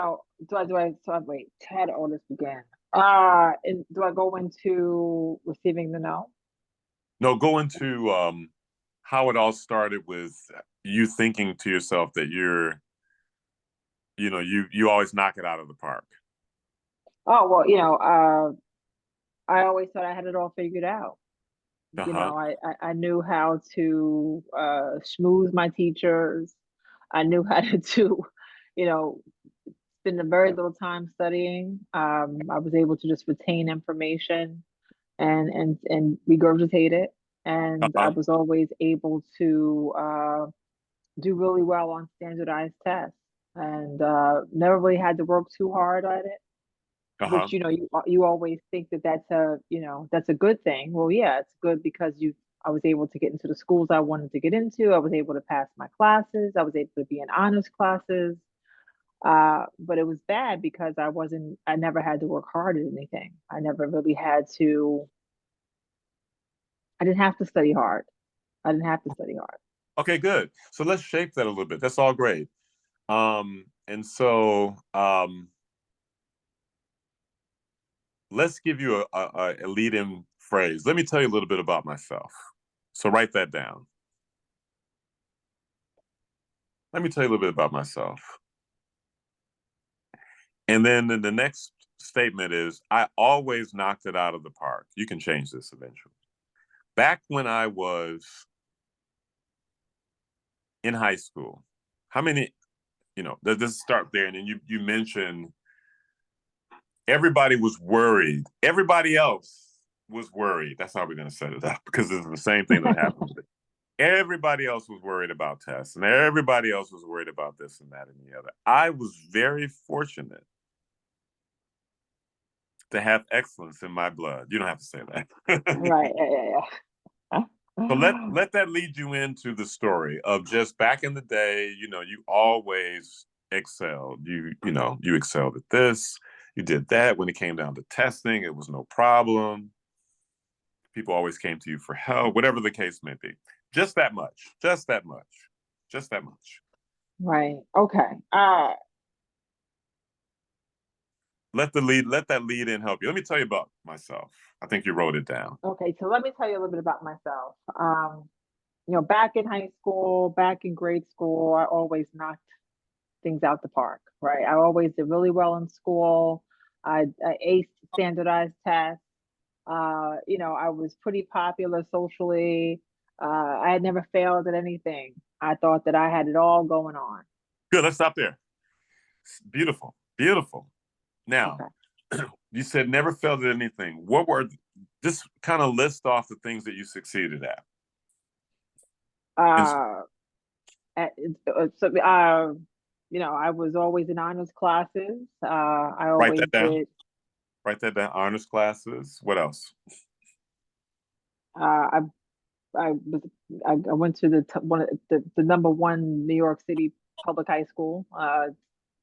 how did all this begin? Do I go into receiving the no? No, go into how it all started with you thinking to yourself that you always knock it out of the park. Oh, well, I always thought I had it all figured out. Uh-huh. I knew how to schmooze my teachers. I knew how to do, you know, spend a very little time studying. I was able to just retain information and regurgitate it. And I Uh-huh. was always able to do really well on standardized tests and never really had to work too hard at it, Uh-huh. which you always think that that's a good thing. Well, yeah, it's good because you I was able to get into the schools I wanted to get into. I was able to pass my classes. I was able to be in honors classes. But it was bad because I never had to work hard at anything. I didn't have to study hard. I didn't have to study hard. Okay, good. So let's shape that a little bit. That's all great. And so let's give you a lead-in phrase. Let me tell you a little bit about myself. So write that down. Let me tell you a little bit about myself. And then in the next statement is I always knocked it out of the park. You can change this eventually. Back when I was in high school, how many, let's start there. And then you mentioned everybody was worried. Everybody else was worried. That's how we're going to set it up because it's the same thing that happened. Everybody else was worried about tests and everybody else was worried about this and that and the other. I was very fortunate to have excellence in my blood. You don't have to say that. Right. Yeah. So let that lead you into the story of just back in the day, you always excelled. You excelled at this, you did that. When it came down to testing, it was no problem. People always came to you for help, whatever the case may be. Just that much. Just that much. Just that much. Right. Okay. Let that lead in help you. Let me tell you about myself. I think you wrote it down. Okay. So let me tell you a little bit about myself. Back in high school, back in grade school, I always knocked things out the park, right? I always did really well in school. I aced standardized tests. I was pretty popular socially. I had never failed at anything. I thought that I had it all going on. Good. Let's stop there. Beautiful. Beautiful. Now, Okay. you said never failed at anything. What were, just kind of list off the things that you succeeded at. Uh, I was always in honors classes. I Write always that down. did. Write that down. Honors classes. What else? I I was I went to one of the number one New York City public high school,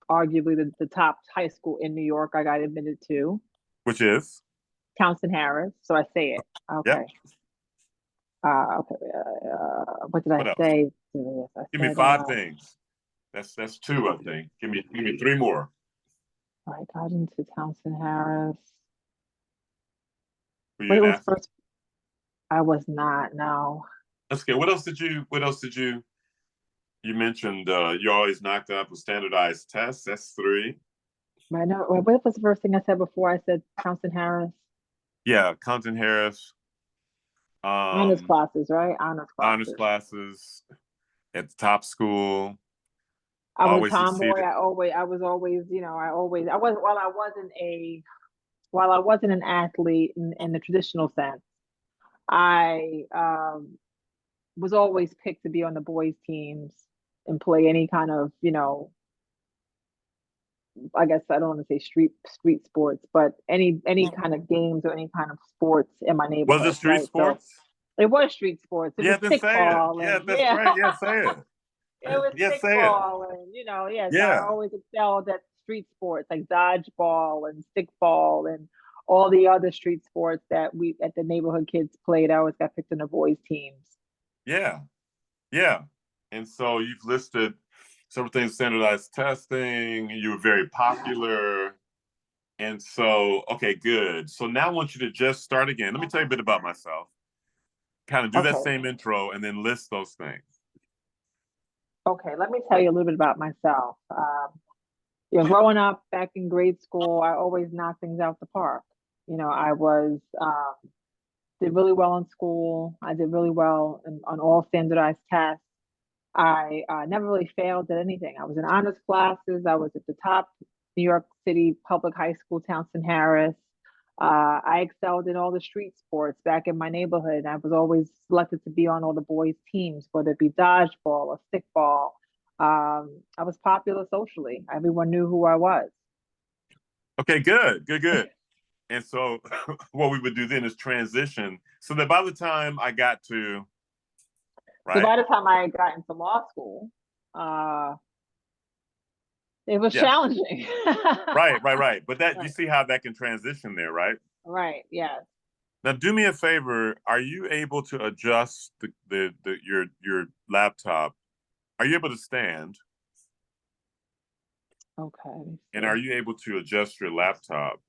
arguably the top high school in New York. I got admitted to Which is? Townsend Harris. So I say it. Yep. Okay. Okay. What did What I else? say? Yes, I Give me said, 5 things. That's 2, I think. Give me 3 more. I got into Townsend Harris. Were you When it an was athlete? first, I was not. No. That's good. What else did you mentioned you always knocked out with standardized tests. That's 3. I know. What was the first thing I said before I said Townsend Harris? Yeah, Compton Harris. Honors Um, classes, right? Honors honors classes. classes at the top school. I was a Always tomboy. succeeded. I was always, I was, while I wasn't an athlete in the traditional sense, I was always picked to be on the boys' teams and play any kind of, I guess I don't want to say street sports, but any kind of games or any kind of sports in my Was it neighborhood, street right? So sports? it was street sports. It Yeah, was then say it. stickball Yeah, and that's yeah. great. Yeah, say it. It was Yeah, say it. stickball and yeah, so I Yeah. always excelled at street sports like dodgeball and stickball and all the other street sports that we at the neighborhood kids played. I always got picked in the boys teams. Yeah. Yeah. And so you've listed several things, standardized testing, you were very popular. And so, okay, good. So now I want you to just start again. Let me tell you a bit about myself. Kind of do that Okay. same intro and then list those things. Okay, let me tell you a little bit about myself. Growing up back in grade school, I always knocked things out the park. I was did really well in school. I did really well on all standardized tests. I never really failed at anything. I was in honors classes. I was at the top New York City public high school, Townsend Harris. I excelled in all the street sports back in my neighborhood. I was always selected to be on all the boys' teams, whether it be dodgeball or stickball. I was popular socially. Everyone knew who I was. Okay, good. And so what we would do then is transition so that by the time I got to, So right? by the time I got into law school, it was Yeah. challenging. Right. But that you Right. see how that can transition there, right? Right. Yes. Now, do me a favor. Are you able to adjust your laptop? Are you able to stand? Okay. And are you able to adjust your laptop?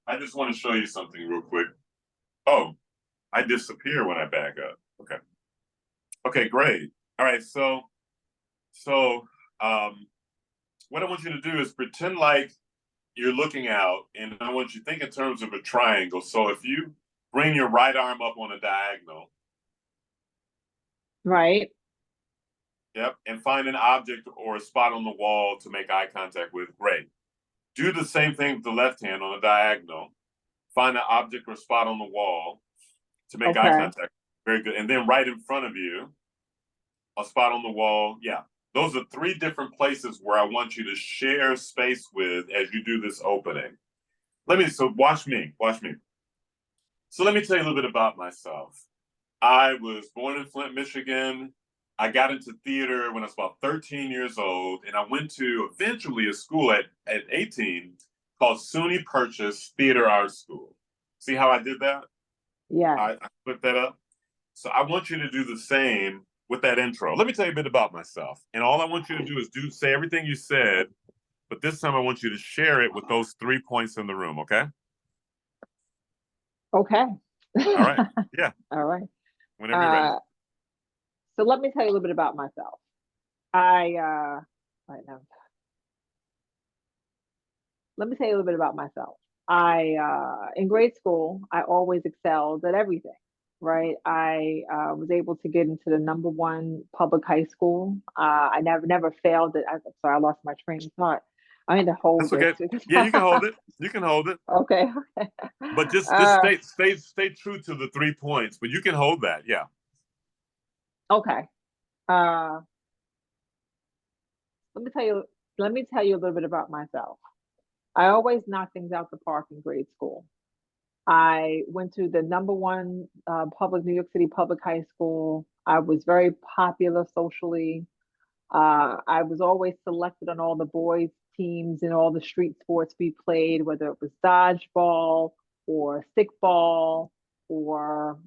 I just want to show you something real quick. Oh, I disappear when I back up. Okay. Okay, great. All right. So, um, what I want you to do is pretend like you're looking out, and I want you to think in terms of a triangle. So if you bring your right arm up on a diagonal, Right. yep, and find an object or a spot on the wall to make eye contact with, great. Do the same thing with the left hand on a diagonal. Find an object or spot on the wall to make eye Okay. contact. Very good. And then right in front of you, a spot on the wall. Yeah. Those are three different places where I want you to share space with as you do this opening. So watch me, watch me. So let me tell you a little bit about myself. I was born in Flint, Michigan. I got into theater when I was about 13 years old, and I went to eventually a school at 18 called SUNY Purchase Theater Arts School. See how I did that? Yes. I put that up. So I want you to do the same with that intro. Let me tell you a bit about myself. And all I want you to do is say everything you said, but this time I want you to share it with those 3 points in the room, okay? Okay. All right. Yeah. All right. Whenever you're ready. So let me tell you a little bit about myself. I right now. Let me tell you a little bit about myself. I in grade school, I always excelled at everything. Right. I was able to get into the number one public high school. I never failed it. I'm sorry, I lost my train of thought. I need to hold That's this okay. because Yeah, you can hold it. You can hold it. okay. But just Uh, stay true to the 3 points, but you can hold that. Yeah. okay. Uh, let me tell you. Let me tell you a little bit about myself. I always knock things out the park in grade school. I went to the number one public New York City public high school. I was very popular socially. I was always selected on all the boys' teams and all the street sports we played, whether it was dodgeball or stickball or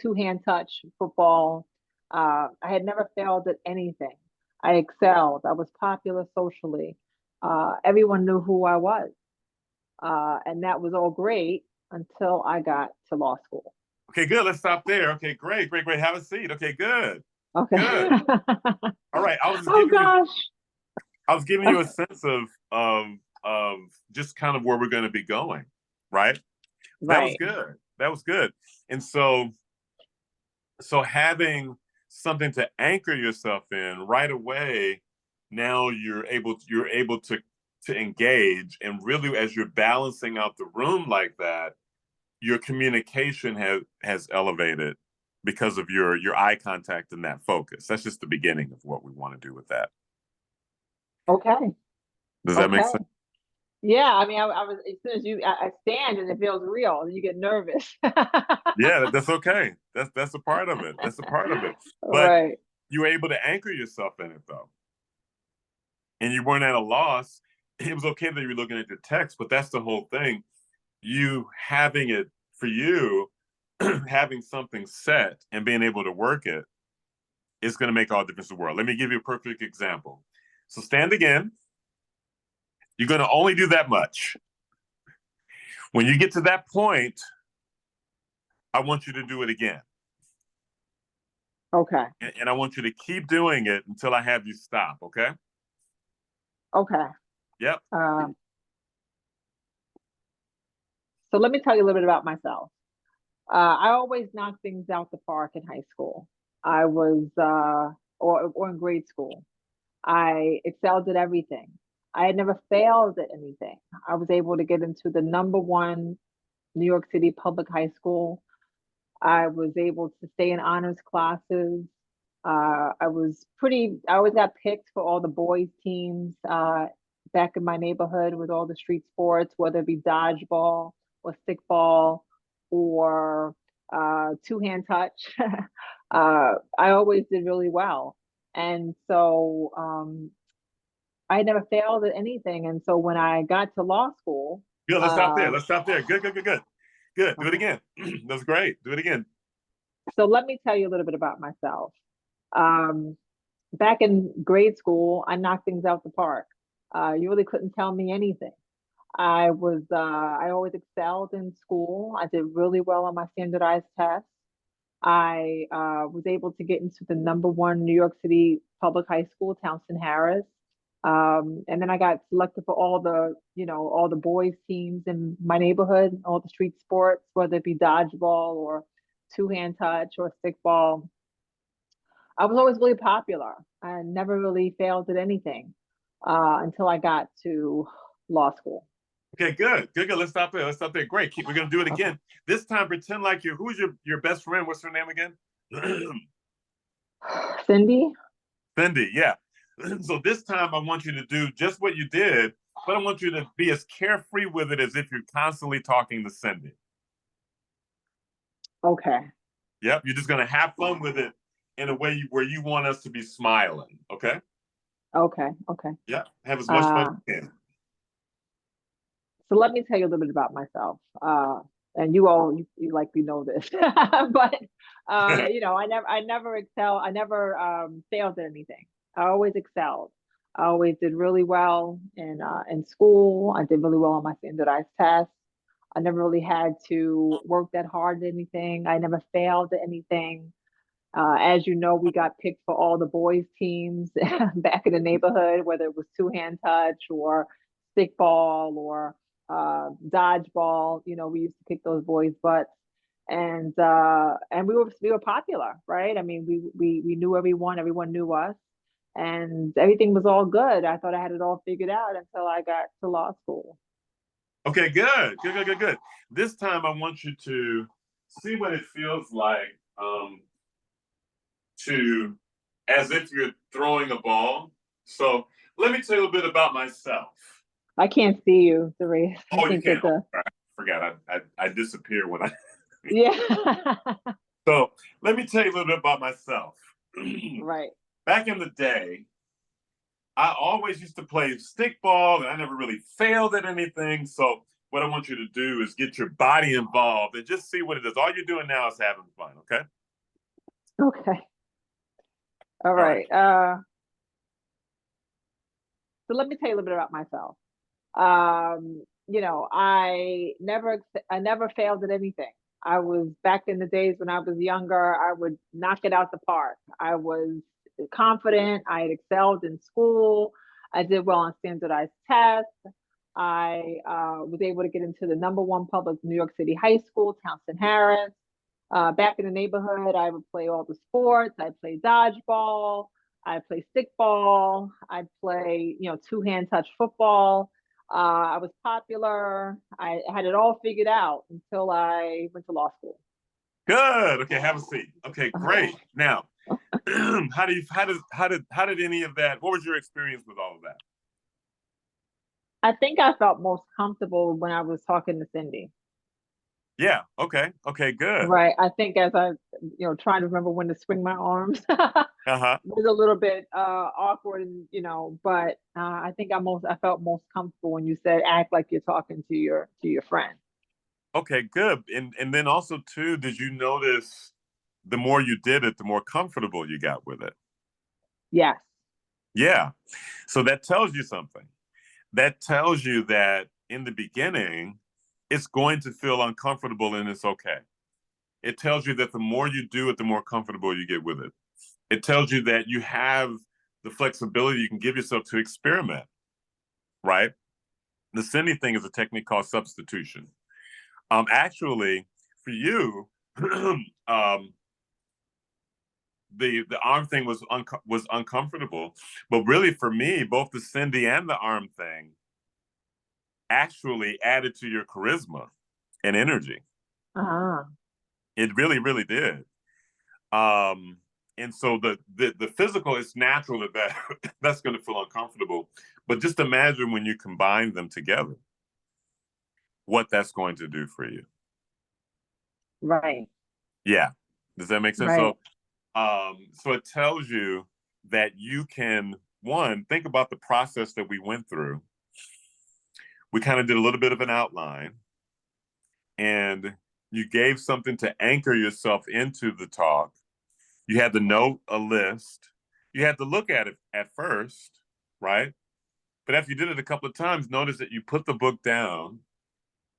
two-hand touch football. I had never failed at anything. I excelled. I was popular socially. Everyone knew who I was, and that was all great until I got to law school. Okay, good. Let's stop there. Okay, great, great, great. Have a seat. Okay, good. Okay. Good. All right. Oh gosh. I was giving you a sense of just kind of where we're going to be going, right? That was Right. good. That was good. And so having something to anchor yourself in right away, now you're able to engage, and really as you're balancing out the room like that, your communication has elevated because of your eye contact and that focus. That's just the beginning of what we want to do with that. Okay. Does that make Okay. sense? Yeah. I mean, I was as soon as I stand and it feels real, you get nervous. Yeah, that's okay. That's a part of it. That's a part of it. But Right. you were able to anchor yourself in it though, and you weren't at a loss. It was okay that you were looking at the text, but that's the whole thing. You having it for you, having something set and being able to work it is going to make all the difference in the world. Let me give you a perfect example. So stand again. You're going to only do that much. When you get to that point, I want you to do it again. Okay. And I want you to keep doing it until I have you stop, okay? Okay. Yep. Um, so let me tell you a little bit about myself. I always knocked things out the park in high school. I was, or in grade school. I excelled at everything. I had never failed at anything. I was able to get into the number one New York City public high school. I was able to stay in honors classes. I always got picked for all the boys' teams back in my neighborhood with all the street sports, whether it be dodgeball or stickball or two-hand touch. I always did really well. And so I never failed at anything. And so when I got to law school, Good. Let's stop there. uh, Let's stop there. Good, good, good, good. Good. Do it okay. again. That's great. Do it again. So let me tell you a little bit about myself. Um, Back in grade school, I knocked things out the park. You really couldn't tell me anything. I always excelled in school. I did really well on my standardized tests. I was able to get into the number one New York City public high school, Townsend Harris. And then I got selected for all the, all the boys teams in my neighborhood, all the street sports, whether it be dodgeball or two-hand touch or stickball. I was always really popular. I never really failed at anything until I got to law school. Okay, good, good, good. Let's stop there. Let's stop there. Great. We're gonna do it Okay. again. This time, pretend like who's your best friend? What's her name again? Cindy? Cindy. Yeah. So this time, I want you to do just what you did, but I want you to be as carefree with it as if you're constantly talking to Cindy. Okay. Yep. You're just gonna have fun with it in a way where you want us to be smiling. Okay. Okay. Okay. Yeah. Have as much fun Uh, as you can. so let me tell you a little bit about myself. And you likely know this, but I never failed at anything. I always excelled. I always did really well in school. I did really well on my standardized tests. I never really had to work that hard at anything. I never failed at anything. As you know, we got picked for all the boys teams back in the neighborhood, whether it was two-hand touch or stickball or dodgeball. We used to kick those boys' butts, and we were popular, right? I mean, we knew everyone knew us, and everything was all good. I thought I had it all figured out until I got to law school. Okay, good, good, good, good, good. This time, I want you to see what it feels like to, as if you're throwing a ball. So let me tell you a bit about myself. I can't see you, Therese. I Oh, you think can't. that the I forgot. I disappear when I. yeah. So let me tell you a little bit about myself. Right. Back in the day, I always used to play stickball, and I never really failed at anything. So what I want you to do is get your body involved and just see what it is. All you're doing now is having fun. Okay. Okay. All All right. right. So let me tell you a little bit about myself. I never failed at anything. I was back in the days when I was younger, I would knock it out the park. I was confident. I had excelled in school. I did well on standardized tests. I was able to get into the number one public New York City high school, Townsend Harris. Back in the neighborhood, I would play all the sports. I'd play dodgeball. I'd play stickball. I'd play, two-hand touch football. I was popular. I had it all figured out until I went to law school. Good. Okay, have a seat. Okay, great. Okay. Now, how did any of that? What was your experience with all of that? I think I felt most comfortable when I was talking to Cindy. Yeah. Okay. Okay. Good. Right. I think as I, trying to remember when to swing my arms Uh huh. was a little bit awkward, and but I felt most comfortable when you said act like you're talking to your friend. Okay. Good. And then also too, did you notice the more you did it, the more comfortable you got with it? Yes. Yeah. So that tells you something. That tells you that in the beginning, it's going to feel uncomfortable and it's okay. It tells you that the more you do it, the more comfortable you get with it. It tells you that you have the flexibility you can give yourself to experiment, right? The Cindy thing is a technique called substitution. Actually, for you, um, the arm thing was uncomfortable, but really for me, both the Cindy and the arm thing actually added to your charisma and energy. Ah, It really, really did. Um, and so the physical, it's natural that's going to feel uncomfortable. But just imagine when you combine them together, what that's going to do for you. right. Yeah. Does that make sense? Right. So it tells you that you can, one, think about the process that we went through. We kind of did a little bit of an outline, and you gave something to anchor yourself into the talk. You had to note a list. You had to look at it at first, right? But after you did it a couple of times, notice that you put the book down,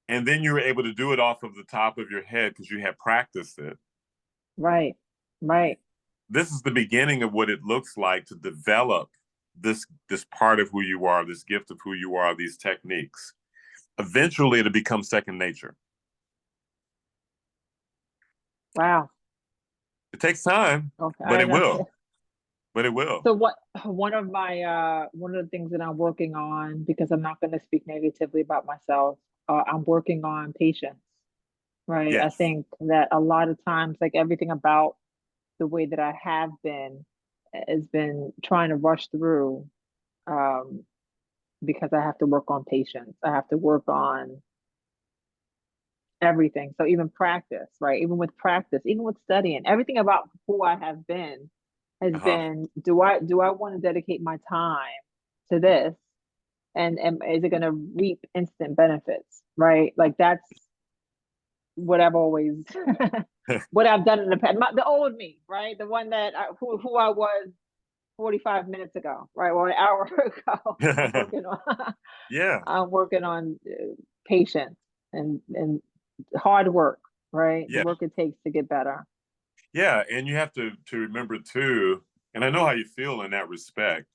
and then you were able to do it off of the top of your head because you had practiced it. Right. Right. This is the beginning of what it looks like to develop this part of who you are, this gift of who you are, these techniques, eventually it'll become second nature. Wow. It takes time, Okay, but I it know. will. But it will. So what one of the things that I'm working on, because I'm not going to speak negatively about myself, I'm working on patience, right? I Yes. think that a lot of times, like everything about the way that I have been has been trying to rush through, um, because I have to work on patience. I have to work on everything. So even practice, right? Even with practice, even with studying, everything about who I have been has Uh-huh. been, do I want to dedicate my time to this? And is it going to reap instant benefits, right? Like that's what I've always what I've done in the past. The old me, right? The one that who I was 45 minutes ago, right? Or an hour ago. I'm working on Yeah. I'm working on patience and hard work, right? The Yeah. work it takes to get better. Yeah. And you have to remember too, and I know how you feel in that respect.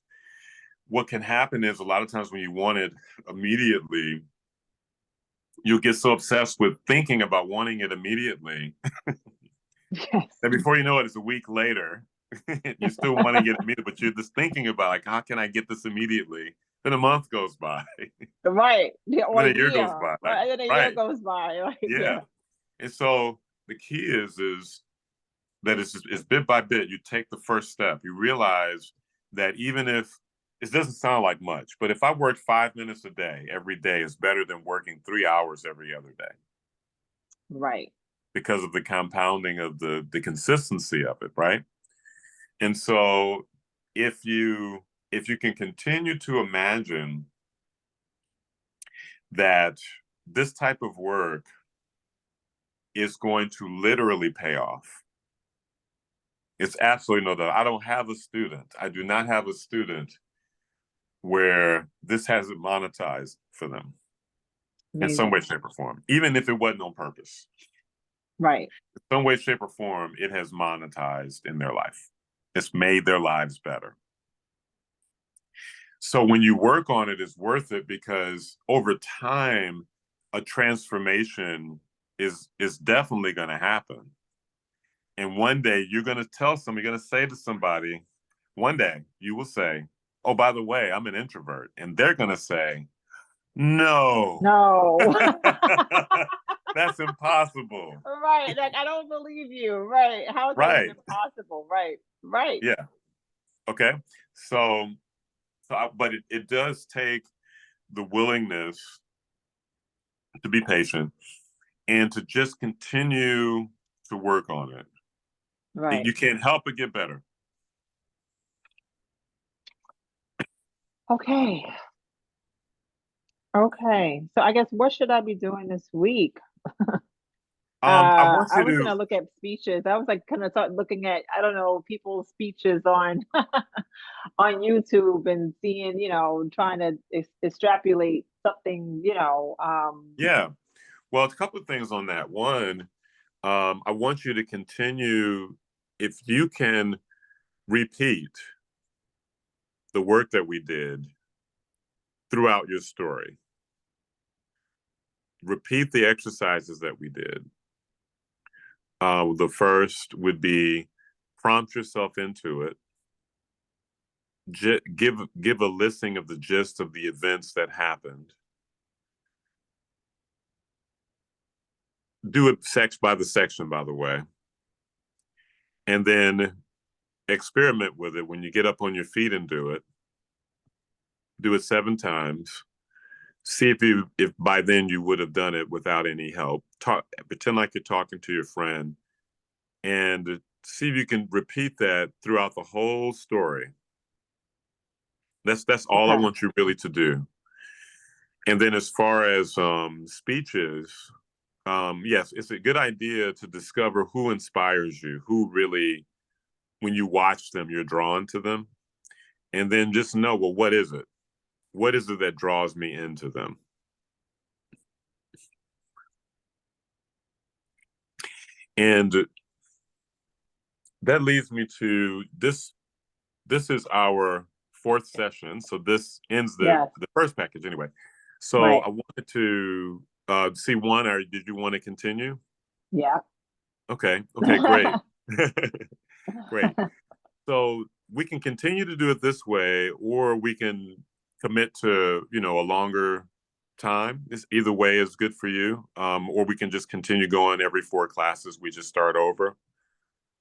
What can happen is a lot of times when you want it immediately, you'll get so obsessed with thinking about wanting it immediately Yes. that before you know it, it's a week later. You're still wanting it immediately, but you're just thinking about like, how can I get this immediately? Then a month goes by, Right. Yeah, or then a a year goes year, by. right? And then a year Right. goes by. Like, Yeah. yeah. And so the key is that it's bit by bit. You take the first step. You realize that even if it doesn't sound like much, but if I work 5 minutes a day every day is better than working 3 hours every other day Right. because of the compounding of the consistency of it, right? And so if you can continue to imagine that this type of work is going to literally pay off. It's absolutely no doubt. I don't have a student. I do not have a student where this hasn't monetized for them in some way, Amazing. shape, or form, even if it wasn't on purpose. Right. In some way, shape, or form, it has monetized in their life. It's made their lives better. So when you work on it, it's worth it because over time, a transformation is definitely going to happen. And one day you're going to tell somebody, you're going to say to somebody, one day you will say, "Oh, by the way, I'm an introvert," and they're going to say, "No, No. that's impossible." Right. Like I don't believe you. Right. How is that Right? even possible? Right. Right. Yeah. Okay. So, but it does take the willingness to be patient and to just continue to work on it. Right. You can't help but get better. Okay. Okay. So I guess what should I be doing this week? I want I you was to, gonna look at speeches. I was like kind of start looking at, I don't know, people's speeches on on YouTube and seeing, trying to extrapolate something, yeah. Well, a couple of things on that. One, I want you to continue, if you can repeat the work that we did throughout your story, repeat the exercises that we did. The first would be prompt yourself into it. Give a listing of the gist of the events that happened. Do it section by the section, by the way, and then experiment with it when you get up on your feet and do it. Do it 7 times. See if by then you would have done it without any help. Pretend like you're talking to your friend, and see if you can repeat that throughout the whole story. That's all I okay. want you really to do. And then as far as speeches, yes, it's a good idea to discover who inspires you, who really, when you watch them, you're drawn to them. And then just know, well, what is it? What is it that draws me into them? And that leads me to this. This is our fourth session. So this ends Yes, the first package anyway. So right. I wanted to see one, or did you want to continue? Yeah. Okay. Okay, great. Great. So we can continue to do it this way, or we can commit to, a longer time. Either way is good for you. Or we can just continue going every four classes. We just start over.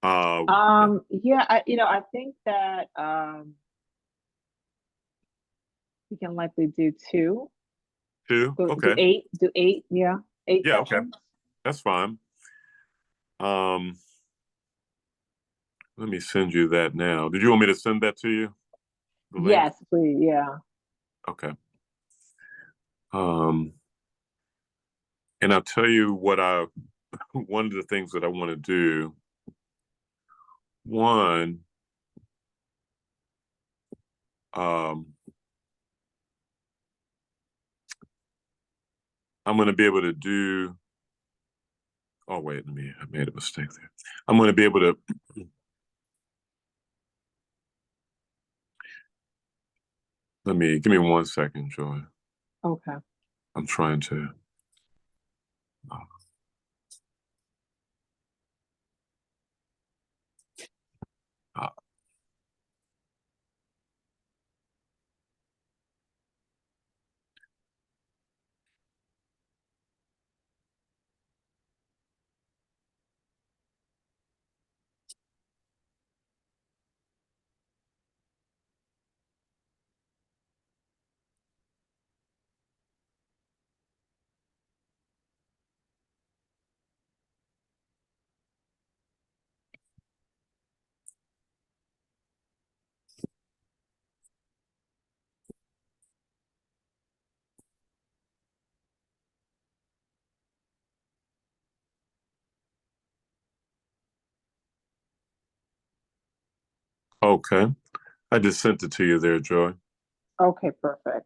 Yeah, Yeah, I think that we can likely do two. two. Do Okay. eight, yeah. Eight Yeah. Okay. sessions. That's fine. Um, Let me send you that now. Did you want me to send that to you? The link? Yes, please, yeah. Okay. Um, and I'll tell you one of the things that I want to do. One, um, I'm going to be able to do. Oh wait, I made a mistake there. I'm going to be able to. Give me 1 second, Joy. Okay. I'm trying to. Uh, okay, I just sent it to you there, Joy. Okay, perfect.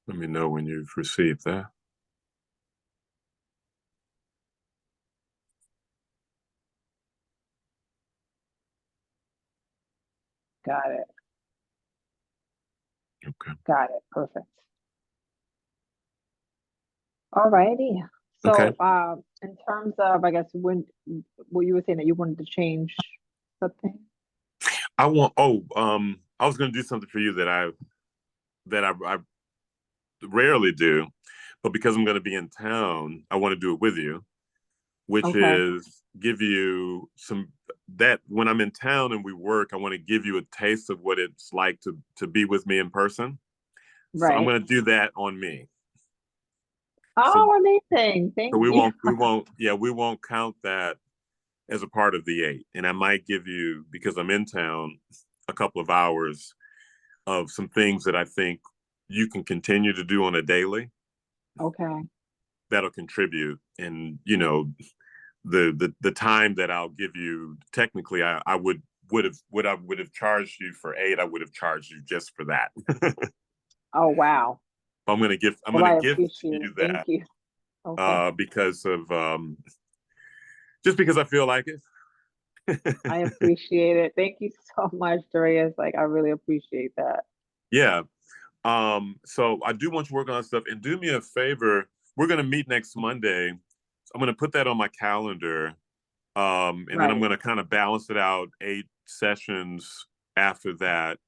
Let me know when you've received that. Got it. Okay. Got it. Perfect. All righty. Okay. So, in terms of, I guess, what you were saying that you wanted to change something? I was going to do something for you that I rarely do, but because I'm going to be in town, I want to do it with you, which Okay. is give you some that when I'm in town and we work, I want to give you a taste of what it's like to be with me in person. So I'm Right. going to do that on me. So Oh, amazing. so Thank you. we won't count that as a part of the 8. And I might give you, because I'm in town, a couple of hours of some things that I think you can continue to do on a daily Okay. that'll contribute. And the time that I'll give you, technically, I would have charged you for 8. I would have charged you just for that. Oh, wow. I'm Well, gonna I gift appreciate it. you Thank that you. Okay. because of just because I feel like it. I appreciate it. Thank you so much, Darius. Like, I really appreciate that. Yeah. So I do want you to work on that stuff, and do me a favor. We're gonna meet next Monday. So I'm gonna put that on my calendar. And then I'm Right. gonna kind of balance it out 8 sessions after that.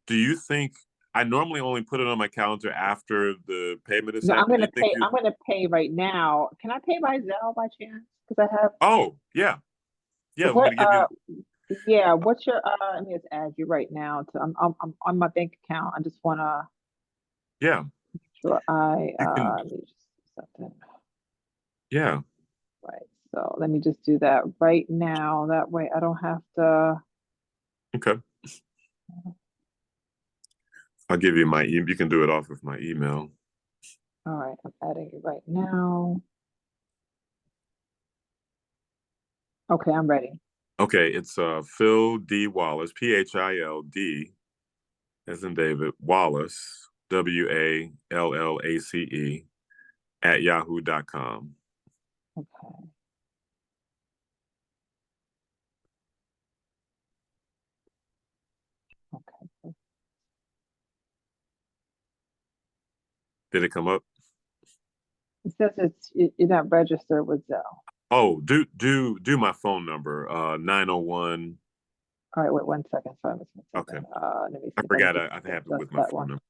Do you think I normally only put it on my calendar after the payment has No, happened? Do you think you I'm gonna pay right now. Can I pay by Zelle by chance? Because I have Oh, yeah. Yeah, want me what to give you yeah, what's your let me just add you right now to I'm on my bank account. I just wanna yeah, sure I you can let me just do something. yeah. Right. So let me just do that right now. That way I don't have to. Okay. I'll give you my email. You can do it off of my email. All right, I'm adding it right now. Okay, I'm ready. Okay, it's Phil D. Wallace, PHILD, as in David, Wallace, WALLACE, at yahoo.com. Okay. Did it come up? It says you're not registered with Zelle. Oh, do my phone number, 901. All right, wait 1 second. Sorry, Miss Okay. Matilda. Let me see I if I can forgot just I have it adjust with my that phone one. number.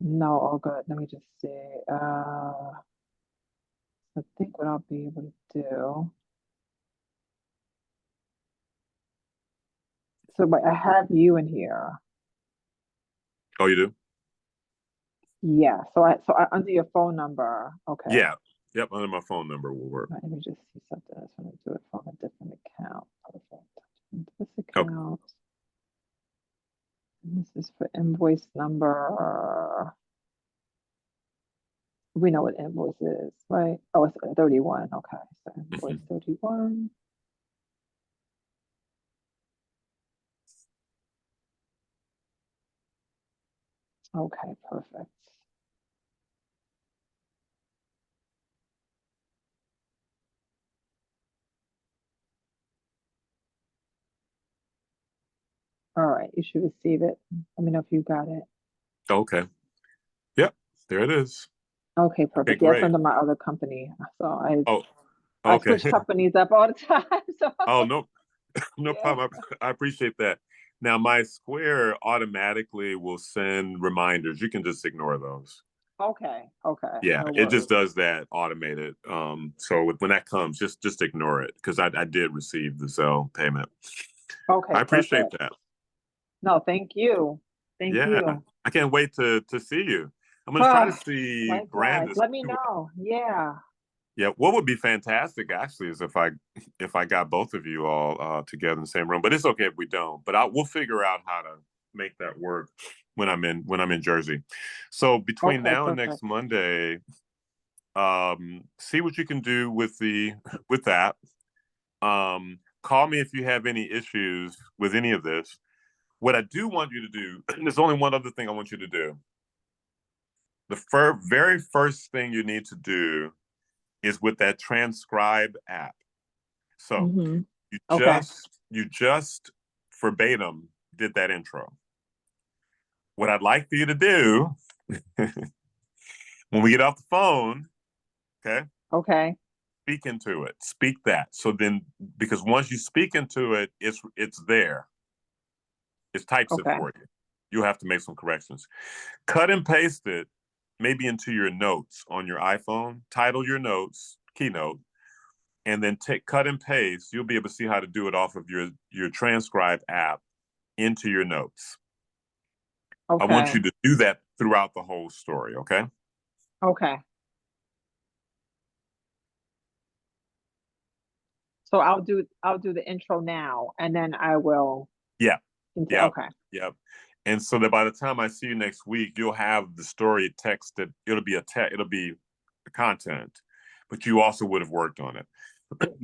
No, all good. Let me just see. I think what I'll be able to do. So, but I have you in here. Oh, you do? Yeah. So I under your phone number. Okay. Yeah. Yep, under my phone number will work. Let me just see something. I just want to do it from a different account. Perfect. Into this Okay. account. And this is for invoice number. We know what invoice is, right? Oh, it's 31. Okay. So invoice 31. Okay, perfect. All right, you should receive it. Let me know if you got it. Okay. Yep, there it is. Okay, Okay, perfect. Yeah, it's great. under my other company. So Oh, I okay. switch companies up all the time. So Oh, no, no yeah. problem. I appreciate that. Now, my Square automatically will send reminders. You can just ignore those. Okay. Okay. Yeah, No it just worries. does that automated. So when that comes, just ignore it because I did receive the Zelle payment. Okay, I appreciate perfect. that. No, thank you. Thank Yeah, you. I can't wait to see you. I'm gonna try to Ah, see likewise. Brandis Let me too. know. Yeah. Yeah, what would be fantastic actually is if I got both of you all together in the same room. But it's okay if we don't. But we'll figure out how to make that work when I'm in Jersey. So between Okay, now and next perfect. Monday, see what you can do with that. Call me if you have any issues with any of this. What I do want you to do, there's only one other thing I want you to do. The very first thing you need to do is with that transcribe app. So Mm-hmm. you Okay. just verbatim did that intro. What I'd like for you to do when we get off the phone, okay, Okay. speak into it. Speak that. So then, because once you speak into it, it's there. It types it Okay. for you. You'll have to make some corrections. Cut and paste it maybe into your notes on your iPhone. Title your notes, keynote, and then cut and paste. You'll be able to see how to do it off of your transcribe app into your notes. I want Okay. you to do that throughout the whole story, okay? Okay. So I'll do the intro now and then I will Yeah, yeah, okay. yeah. And so that by the time I see you next week, you'll have the story texted. It'll be the content, but you also would have worked on it.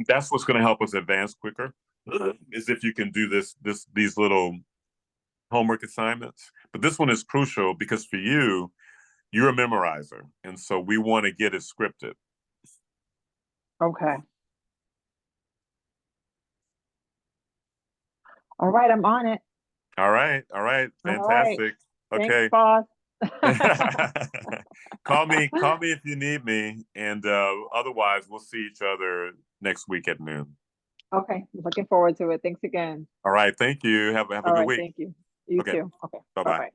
That's what's going to help us advance quicker, is if you can do these little homework assignments. But this one is crucial because for you, you're a memorizer, and so we want to get it scripted. Okay. All right, I'm on it. All right, All right. fantastic. Thanks, Okay. boss. Call me if you need me, and otherwise we'll see each other next week at noon. Okay, looking forward to it. Thanks again. All right, thank you. Have a All good right, week. thank you. You Okay, too. Okay, bye bye. bye-bye.